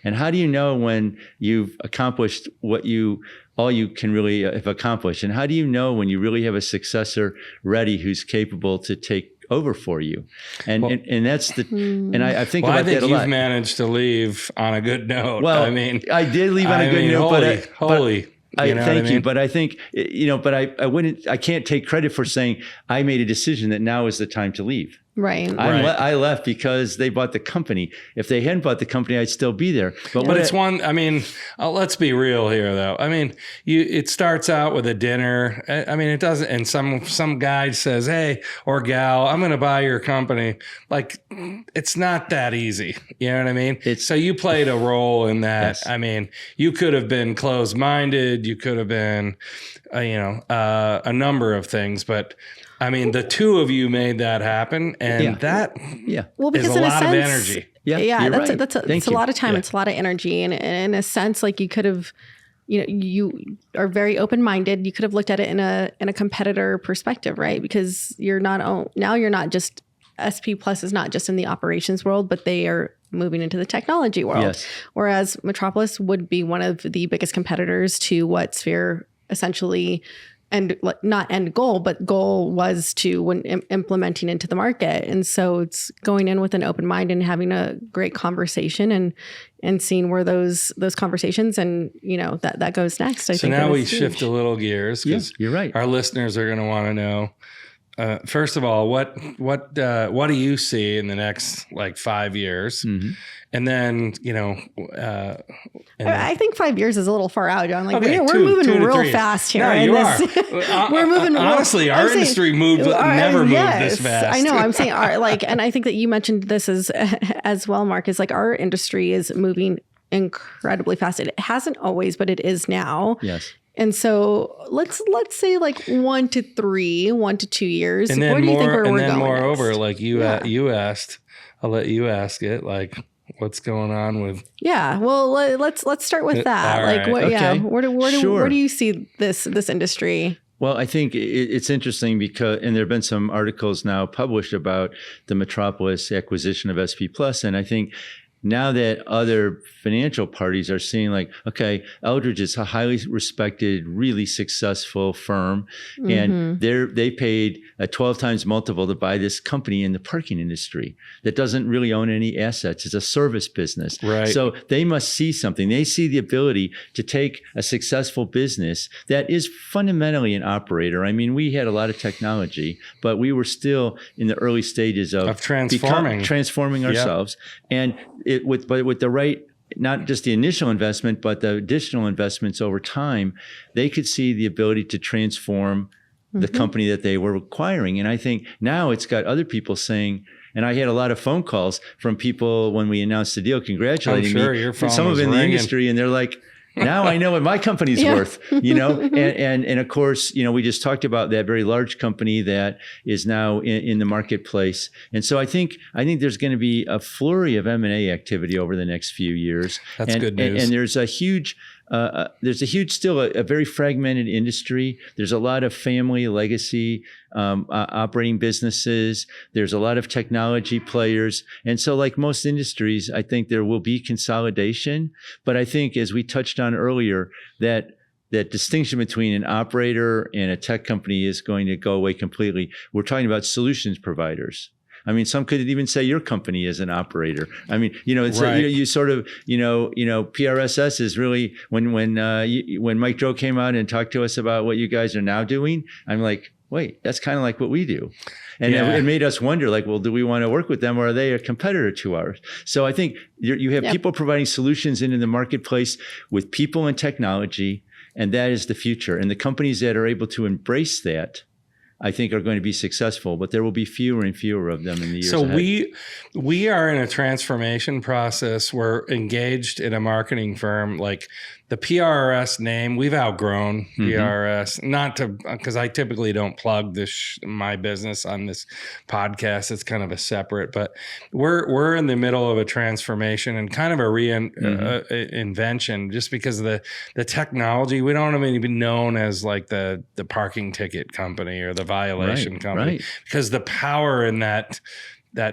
And how do you know when you've accomplished all you can really have accomplished? And how do you know when you really have a successor ready who's capable to take over for you? And that's and I think about that a lot. You've managed to leave on a good note. Well, I did leave on a good note, thank you. But I think, I can't take credit for saying I made a decision that now is the time to leave. Right. I left because they bought the company. If they hadn't bought the company, I'd still be there. But it's let's be real here, though. It starts out with a dinner. It doesn't. And some guy says, "Hey," or gal, "I'm going to buy your company." Like, it's not that easy. You know what I mean? So you played a role in that. Yes. You could have been closed-minded. You could have been, a number of things, but. The two of you made that happen, and that because is a lot of energy. That's a lot of time. It's a lot of energy, and in a sense, like you could have, you are very open-minded. You could have looked at it in a competitor perspective, right? Because you're not just SP Plus is not just in the operations world, but they are moving into the technology world. Yes. Whereas Metropolis would be one of the biggest competitors to what Sphere essentially. And not end goal, but goal was to when implementing into the market. And so it's going in with an open mind and having a great conversation and seeing where those conversations and that goes next. I think now we shift a little gears because you're right. Our listeners are going to want to know. First of all, what do you see in the next 5 years? Mm-hmm. And then, I think 5 years is a little far out, John. We're moving real fast here. No, you are. We're moving. Honestly, our industry never moved this fast. I know. I'm saying, and I think that you mentioned this as well, Mark, is our industry is moving incredibly fast. It hasn't always, but it is now. Yes. And so let's say 1 to 2 years. And then where do you think we're going? Moreover, next? you asked, I'll let you ask it. What's going on with? Yeah, well, let's start with that. Where do you see this industry? Well, I think it's interesting because, and there have been some articles now published about the Metropolis acquisition of SP Plus, and I think now that other financial parties are seeing okay, Eldridge is a highly respected, really successful firm, and they paid a 12 times multiple to buy this company in the parking industry that doesn't really own any assets. It's a service business. Right. So they must see something. They see the ability to take a successful business that is fundamentally an operator. We had a lot of technology, but we were still in the early stages of transforming ourselves. And with the right, not just the initial investment, but the additional investments over time, they could see the ability to transform the company that they were acquiring. And I think now it's got other people saying, and I had a lot of phone calls from people when we announced the deal, congratulating me, your from some of in the industry, and they're like, Now I know what my company's worth, and of course, we just talked about that very large company that is now in the marketplace. And so I think there's going to be a flurry of M&A activity over the next few years. That's good news. And there's a huge still a very fragmented industry. There's a lot of family legacy operating businesses. There's a lot of technology players. And so like most industries, I think there will be consolidation. But I think, as we touched on earlier, that distinction between an operator and a tech company is going to go away completely. We're talking about solutions providers. I mean, some could even say your company is an operator. I mean, it's right. You sort of, PRSS is really when Mike Joe came out and talked to us about what you guys are now doing. I'm like, wait, that's kind of like what we do. And it made us wonder, like, well, do we want to work with them, or are they a competitor to ours? So I think you have people providing solutions into the marketplace with people and technology, and that is the future. And the companies that are able to embrace that, I think, are going to be successful, but there will be fewer and fewer of them in the years ahead. So we are in a transformation process. We're engaged in a marketing firm. Like the PRS name, we've outgrown PRS. Not to, because I typically don't plug my business on this podcast. It's kind of a separate, but we're in the middle of a transformation and kind of a reinvention, just because of the technology. We don't want to be known as like the parking ticket company or the violation company, because the power in that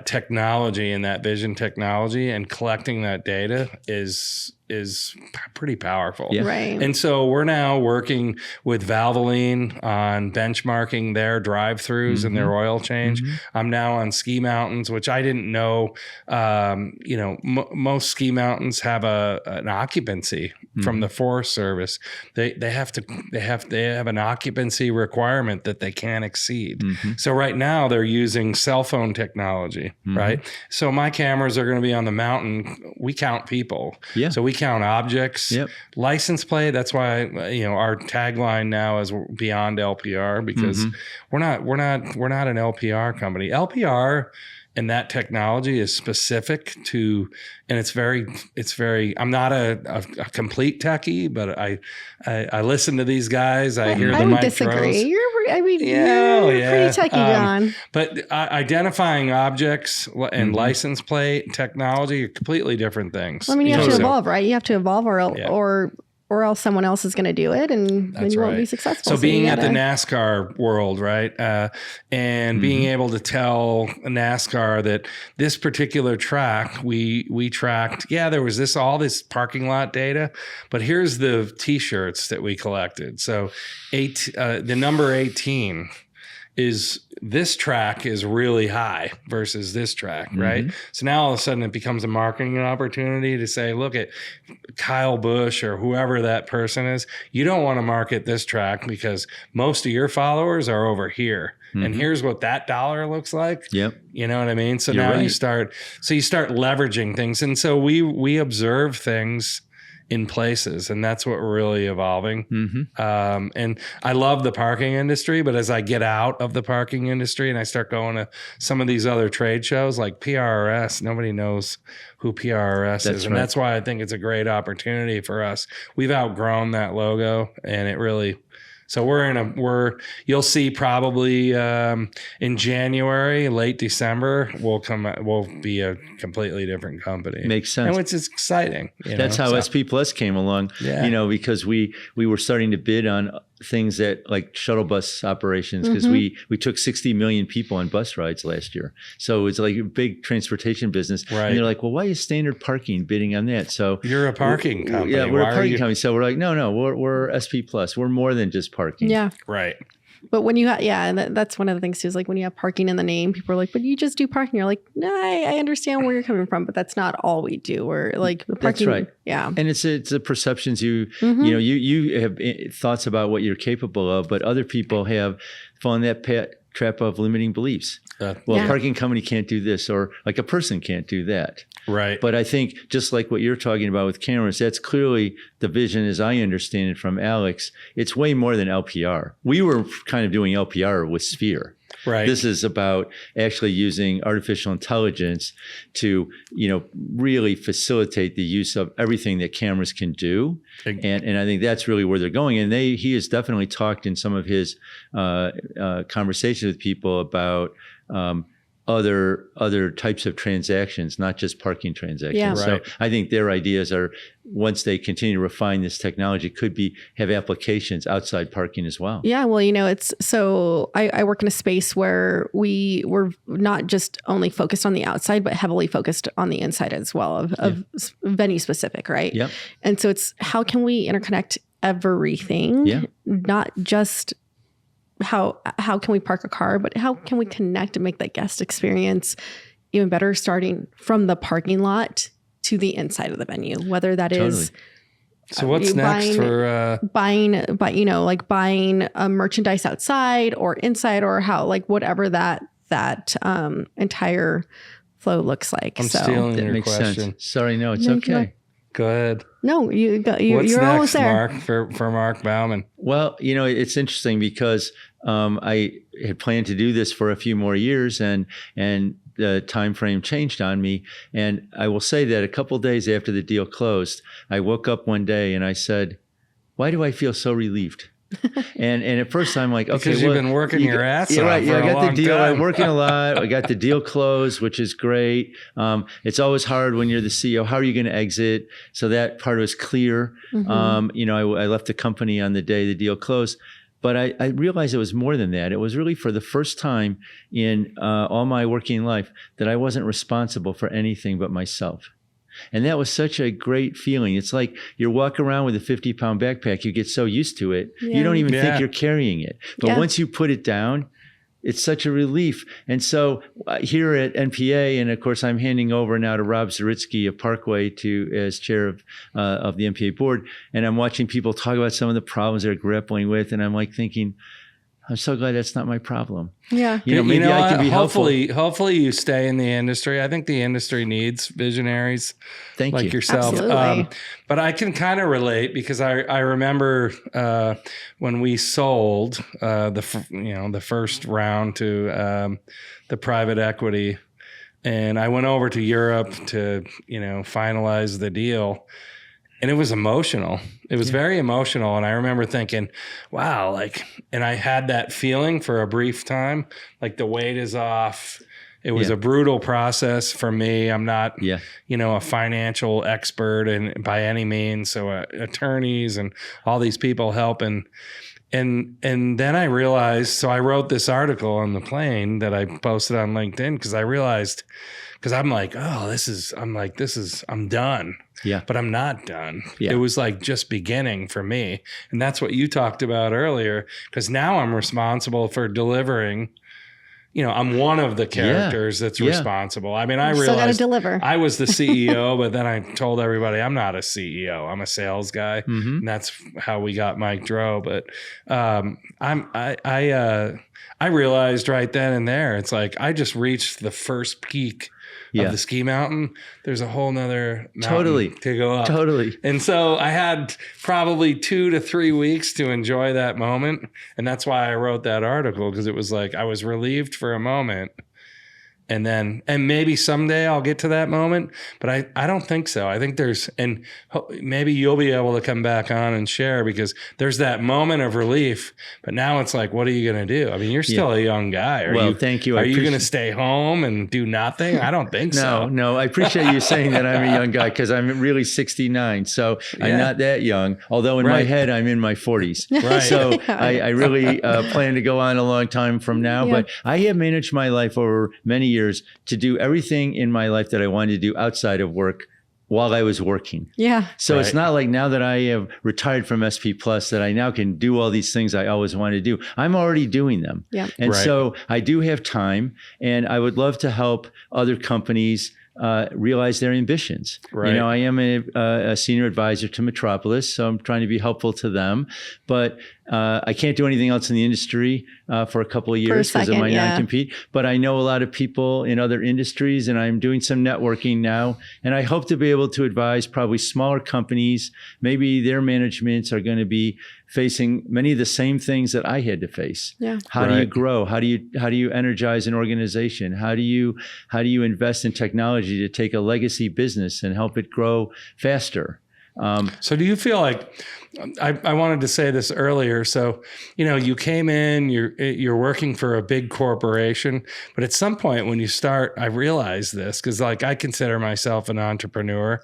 technology and that vision technology and collecting that data is pretty powerful. Yeah. Right. And so we're now working with Valvoline on benchmarking their drive-throughs and their oil change. I'm now on ski mountains, which I didn't know. Most ski mountains have an occupancy from the Forest Service. They have an occupancy requirement that they can't exceed. So right now they're using cell phone technology, right? So my cameras are going to be on the mountain. We count people. Yeah. So we count objects. Yep. License plate. That's why our tagline now is beyond LPR, because we're not an LPR company. LPR and that technology is specific to, and it's very, I'm not a complete techie, but I listen to these guys. I hear the mic disagree. throws. You're pretty techie, John. But identifying objects and license plate technology are completely different things. Well, I mean, you have to evolve, right? You have to evolve, or else someone else is going to do it, and then you won't be successful. So being at the NASCAR world, right, and being able to tell NASCAR that this particular track we tracked, there was all this parking lot data, but here's the T-shirts that we collected. So the number 18 is, this track is really high versus this track, right? So now all of a sudden it becomes a marketing opportunity to say, look at Kyle Busch or whoever that person is. You don't want to market this track because most of your followers are over here. And here's what that dollar looks like. Yep. You know what I mean? So now you start leveraging things. And so we observe things in places, and that's what we're really evolving. And I love the parking industry, but as I get out of the parking industry and I start going to some of these other trade shows like PRS, nobody knows who PRS is. And that's why I think it's a great opportunity for us. We've outgrown that logo, and it really, so you'll see probably in January, late December, we'll be a completely different company. Makes sense. And which is exciting. That's how SP Plus came along, because we were starting to bid on things that like shuttle bus operations, because we took 60 million people on bus rides last year. So it's like a big transportation business. Right. And they're like, well, why is Standard Parking bidding on that? So you're a parking company. Yeah, we're a parking company. So we're like, no, we're SP Plus. We're more than just parking. Yeah. Right. But when you that's one of the things too, is like when you have parking in the name, people are like, but you just do parking. You're like, no, I understand where you're coming from, but that's not all we do. We're like the parking. That's right. Yeah. And it's the perceptions you have thoughts about what you're capable of, but other people have fallen that trap of limiting beliefs. A parking company can't do this, or like a person can't do that. Right. But I think just like what you're talking about with cameras, that's clearly the vision, as I understand it from Alex. It's way more than LPR. We were kind of doing LPR with Sphere. Right. This is about actually using artificial intelligence to, really facilitate the use of everything that cameras can do. And I think that's really where they're going. And he has definitely talked in some of his conversations with people about other types of transactions, not just parking transactions. Yeah. So Right. I think their ideas are, once they continue to refine this technology, could have applications outside parking as well. Yeah, well, it's so I work in a space where we're not just only focused on the outside, but heavily focused on the inside as well of venue specific, right? Yep. And so it's how can we interconnect everything, not just how can we park a car, but how can we connect and make that guest experience even better, starting from the parking lot to the inside of the venue, whether that is. So what's next for buying a merchandise outside or inside, or how, whatever that entire flow looks like. I'm so stealing That your makes question. sense. Sorry, no, it's No, okay. Go ahead. No, What's you're next, almost there. Mark, for Marc Baumann? Well, it's interesting because I had planned to do this for a few more years, and the time frame changed on me. And I will say that a couple of days after the deal closed, I woke up one day and I said, "Why do I feel so relieved?" and at first I'm like, okay, Because you've been working your ass off right? for Yeah, I a got the long deal. time. I'm working a lot. I got the deal closed, which is great. It's always hard when you're the CEO. How are you going to exit? So that part was clear. Mm-hmm. I left the company on the day the deal closed. But I realized it was more than that. It was really for the first time in all my working life that I wasn't responsible for anything but myself. And that was such a great feeling. It's like you're walking around with a 50-pound backpack. You get so used to it, you don't even think you're carrying it. But once you put it down, it's such a relief. And so here at NPA, and of course, I'm handing over now to Rob Zaritsky of Parkway as chair of the NPA board. And I'm watching people talk about some of the problems they're grappling with. And I'm thinking, I'm so glad that's not my problem. Yeah. Maybe I can be helpful. Hopefully you stay in the industry. I think the industry needs visionaries like yourself. Absolutely. But I can kind of relate because I remember when we sold the first round to the private equity, and I went over to Europe to finalize the deal. And it was emotional. It was very emotional. And I remember thinking, wow, and I had that feeling for a brief time, the weight is off. It was a brutal process for me. I'm not, a financial expert and by any means. So attorneys and all these people help. And then I realized, so I wrote this article on the plane that I posted on LinkedIn because I realized, because I'm like, I'm done. Yeah. But I'm not done. Yeah. It was just beginning for me. And that's what you talked about earlier, because now I'm responsible for delivering. I'm one of the characters that's responsible. I mean, I Still gotta realized deliver. I was the CEO, but then I told everybody I'm not a CEO. I'm a sales guy. Mm-hmm. And that's how we got Mike Dro. But I realized right then and there, it's I just reached the first peak of the ski mountain. There's a whole nother mountain to go up. Totally. And so I had probably 2 to 3 weeks to enjoy that moment. And that's why I wrote that article, because it was I was relieved for a moment. And maybe someday I'll get to that moment, but I don't think so. I think and maybe you'll be able to come back on and share, because there's that moment of relief, but now it's what are you going to do? I mean, you're still a young guy. Thank you. Are you going to stay home and do nothing? I don't think so. No, I appreciate you saying that I'm a young guy, because I'm really 69. So I'm not that young, although in my head, I'm in my 40s. Right. So I really plan to go on a long time from now, but I have managed my life over many years to do everything in my life that I wanted to do outside of work while I was working. Yeah. So it's not like now that I have retired from SP Plus that I now can do all these things I always wanted to do. I'm already doing them. Yeah. And so I do have time, and I would love to help other companies realize their ambitions. Right. I am a senior advisor to Metropolis, so I'm trying to be helpful to them. But I can't do anything else in the industry for a couple of years because of my non-compete. But I know a lot of people in other industries, and I'm doing some networking now. And I hope to be able to advise probably smaller companies. Maybe their managements are going to be facing many of the same things that I had to face. Yeah. How do you grow? How do you energize an organization? How do you invest in technology to take a legacy business and help it grow faster? So do you feel like, I wanted to say this earlier. So, you came in, you're working for a big corporation, but at some point when you start, I realized this because like I consider myself an entrepreneur,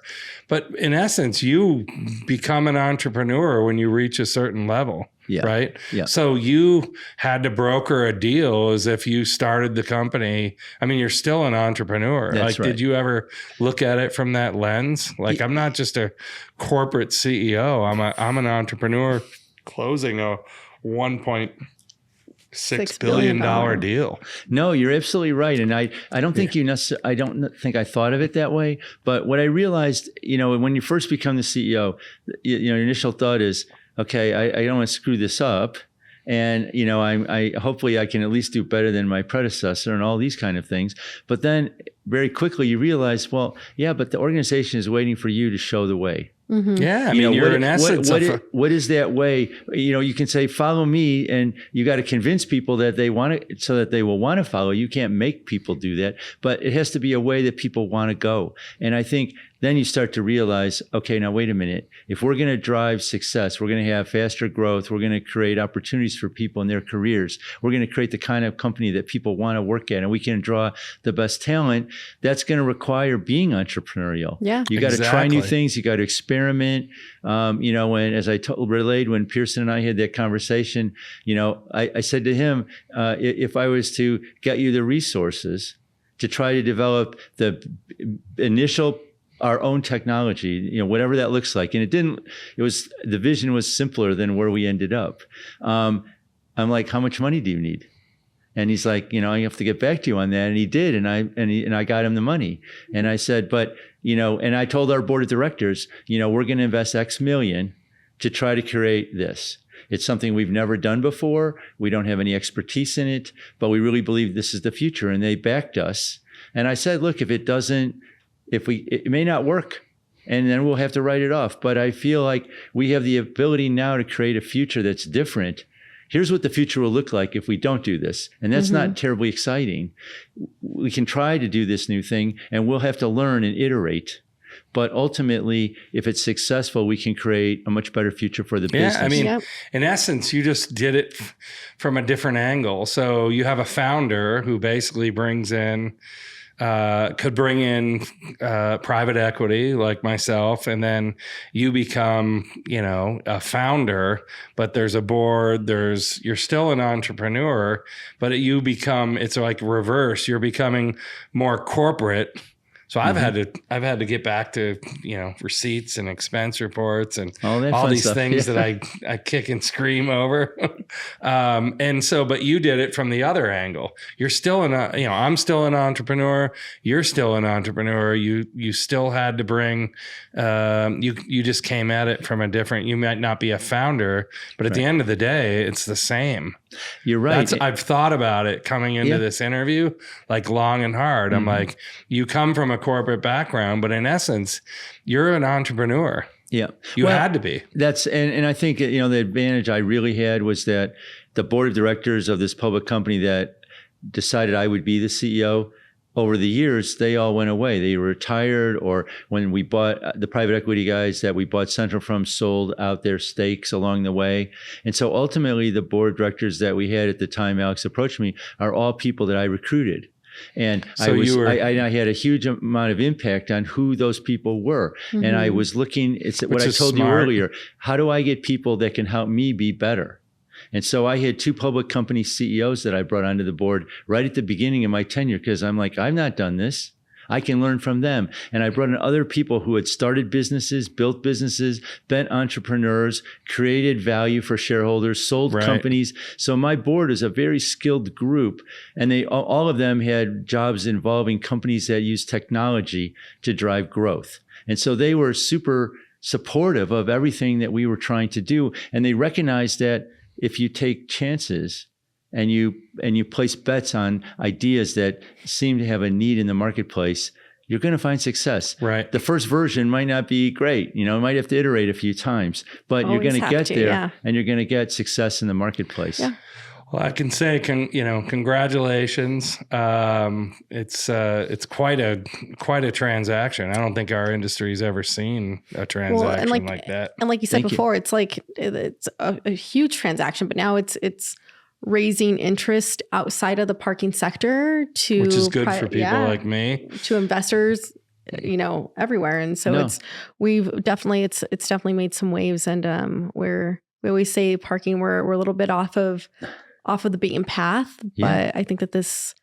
but in essence, you become an entrepreneur when you reach a certain level. Yeah. Right. Yeah. So you had to broker a deal as if you started the company. I mean, you're still an entrepreneur. That's right. Did you ever look at it from that lens? Like, I'm not just a corporate CEO. I'm an entrepreneur closing a $1.6 billion deal. No, you're absolutely right. And I don't think I don't think I thought of it that way. But what I realized, when you first become the CEO, your initial thought is, okay, I don't want to screw this up. And, I hopefully I can at least do better than my predecessor and all these kind of things. But then very quickly you realize, well, yeah, but the organization is waiting for you to show the way. Mm-hmm. Yeah, I mean, you're in essence. What is that way? You can say, follow me, and you got to convince people that they want it so that they will want to follow. You can't make people do that, but it has to be a way that people want to go. And I think then you start to realize, okay, now wait a minute. If we're going to drive success, we're going to have faster growth. We're going to create opportunities for people in their careers. We're going to create the kind of company that people want to work at, and we can draw the best talent. That's going to require being entrepreneurial. Yeah, you got to try new things. You got to experiment. As I relayed when Pearson and I had that conversation, I said to him, if I was to get you the resources to try to develop the initial our own technology, whatever that looks like. And the vision was simpler than where we ended up. I'm like, how much money do you need? And he's like, I have to get back to you on that. And he did. And I got him the money. And I said, but, and I told our board of directors, we're going to invest X million to try to create this. It's something we've never done before. We don't have any expertise in it, but we really believe this is the future. And they backed us. And I said, look, it may not work, and then we'll have to write it off. But I feel like we have the ability now to create a future that's different. Here's what the future will look like if we don't do this. And that's not terribly exciting. We can try to do this new thing, and we'll have to learn and iterate. But ultimately, if it's successful, we can create a much better future for the business. Yeah, I mean, in essence, you just did it from a different angle. So you have a founder who basically could bring in private equity like myself, and then you become, a founder, but there's a board, you're still an entrepreneur, but it's like reverse. You're becoming more corporate. So I've had to get back to, receipts and expense reports and all these things that I kick and scream over. But you did it from the other angle. You're still I'm still an entrepreneur. You're still an entrepreneur. You still had to bring, you just came at it from you might not be a founder, but at the end of the day, it's the same. You're right. I've thought about it coming into this interview, like long and hard. I'm like, you come from a corporate background, but in essence, you're an entrepreneur. Yeah. You had to be. And I think, the advantage I really had was that the board of directors of this public company that decided I would be the CEO, over the years, they all went away. They retired, or when we bought the private equity guys that we bought Central from sold out their stakes along the way. And so ultimately the board of directors that we had at the time Alex approached me are all people that I recruited. And I had a huge amount of impact on who those people were. Mm-hmm. And I was looking, it's what I told you earlier, how do I get people that can help me be better? And so I had 2 public company CEOs that I brought onto the board right at the beginning of my tenure, because I'm like, I've not done this. I can learn from them. And I brought in other people who had started businesses, built businesses, been entrepreneurs, created value for shareholders, sold companies. So my board is a very skilled group, and all of them had jobs involving companies that use technology to drive growth. And so they were super supportive of everything that we were trying to do. And they recognized that if you take chances and you place bets on ideas that seem to have a need in the marketplace, you're going to find success. Right. The first version might not be great. You might have to iterate a few times, but you're going to get there and you're going to get success in the marketplace. Yeah. Well, I can say, congratulations. It's quite a transaction. I don't think our industry's ever seen a transaction like that. And like you said before, it's like it's a huge transaction, but now it's raising interest outside of the parking sector which is good for people like me, to investors, everywhere. And so it's definitely made some waves. And we always say parking, we're a little bit off of the beaten path, but I think that this,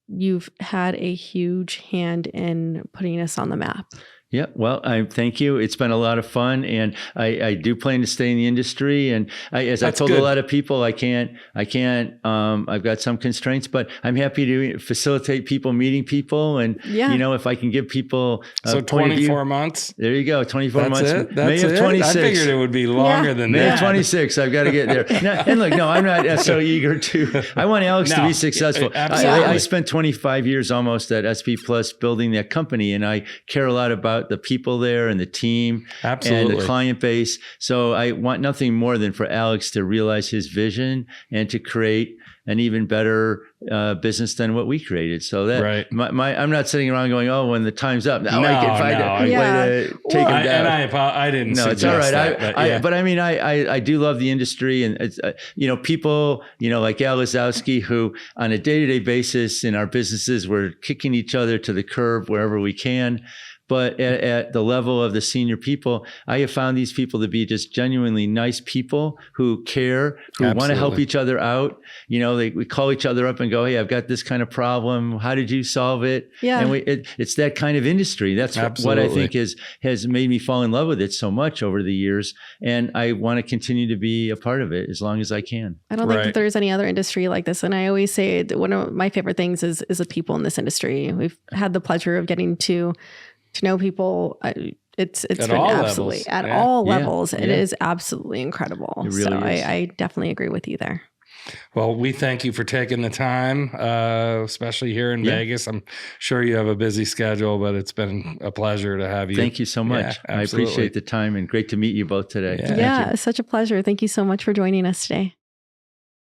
you've had a huge hand in putting us on the map. Yeah, well, I thank you. It's been a lot of fun, and I do plan to stay in the industry. And I told a lot of people, I can't. I've got some constraints, but I'm happy to facilitate people meeting people, and if I can give people so 24 months. There you go, 24 months. That's May of it? 26. I figured it would be longer than that. May of 26. I've got to get there. And look, no, I'm not so eager to. I want Alex to be successful. I spent 25 years almost at SP Plus building that company, and I care a lot about the people there and the team and the client base. So I want nothing more than for Alex to realize his vision and to create an even better business than what we created. So that I'm not sitting around going, oh, when the time's up, now I can find a way to take him down. And I didn't. No, it's all right. But I mean, I do love the industry, and it's, people, like Al Lazowski, who on a day-to-day basis in our businesses, we're kicking each other to the curb wherever we can. But at the level of the senior people, I have found these people to be just genuinely nice people who care, who want to help each other out. We call each other up and go, hey, I've got this kind of problem. How did you solve it? Yeah. And it's that kind of industry. That's what I think has made me fall in love with it so much over the years. And I want to continue to be a part of it as long as I can. I don't think that there's any other industry like this. And I always say one of my favorite things is the people in this industry. We've had the pleasure of getting to know people. It's been absolutely at all levels. It is absolutely incredible. It really is. I definitely agree with you there. Well, we thank you for taking the time, especially here in Vegas. I'm sure you have a busy schedule, but it's been a pleasure to have you. Thank you so much. I appreciate the time, and great to meet you both today. Yeah, such a pleasure. Thank you so much for joining us today.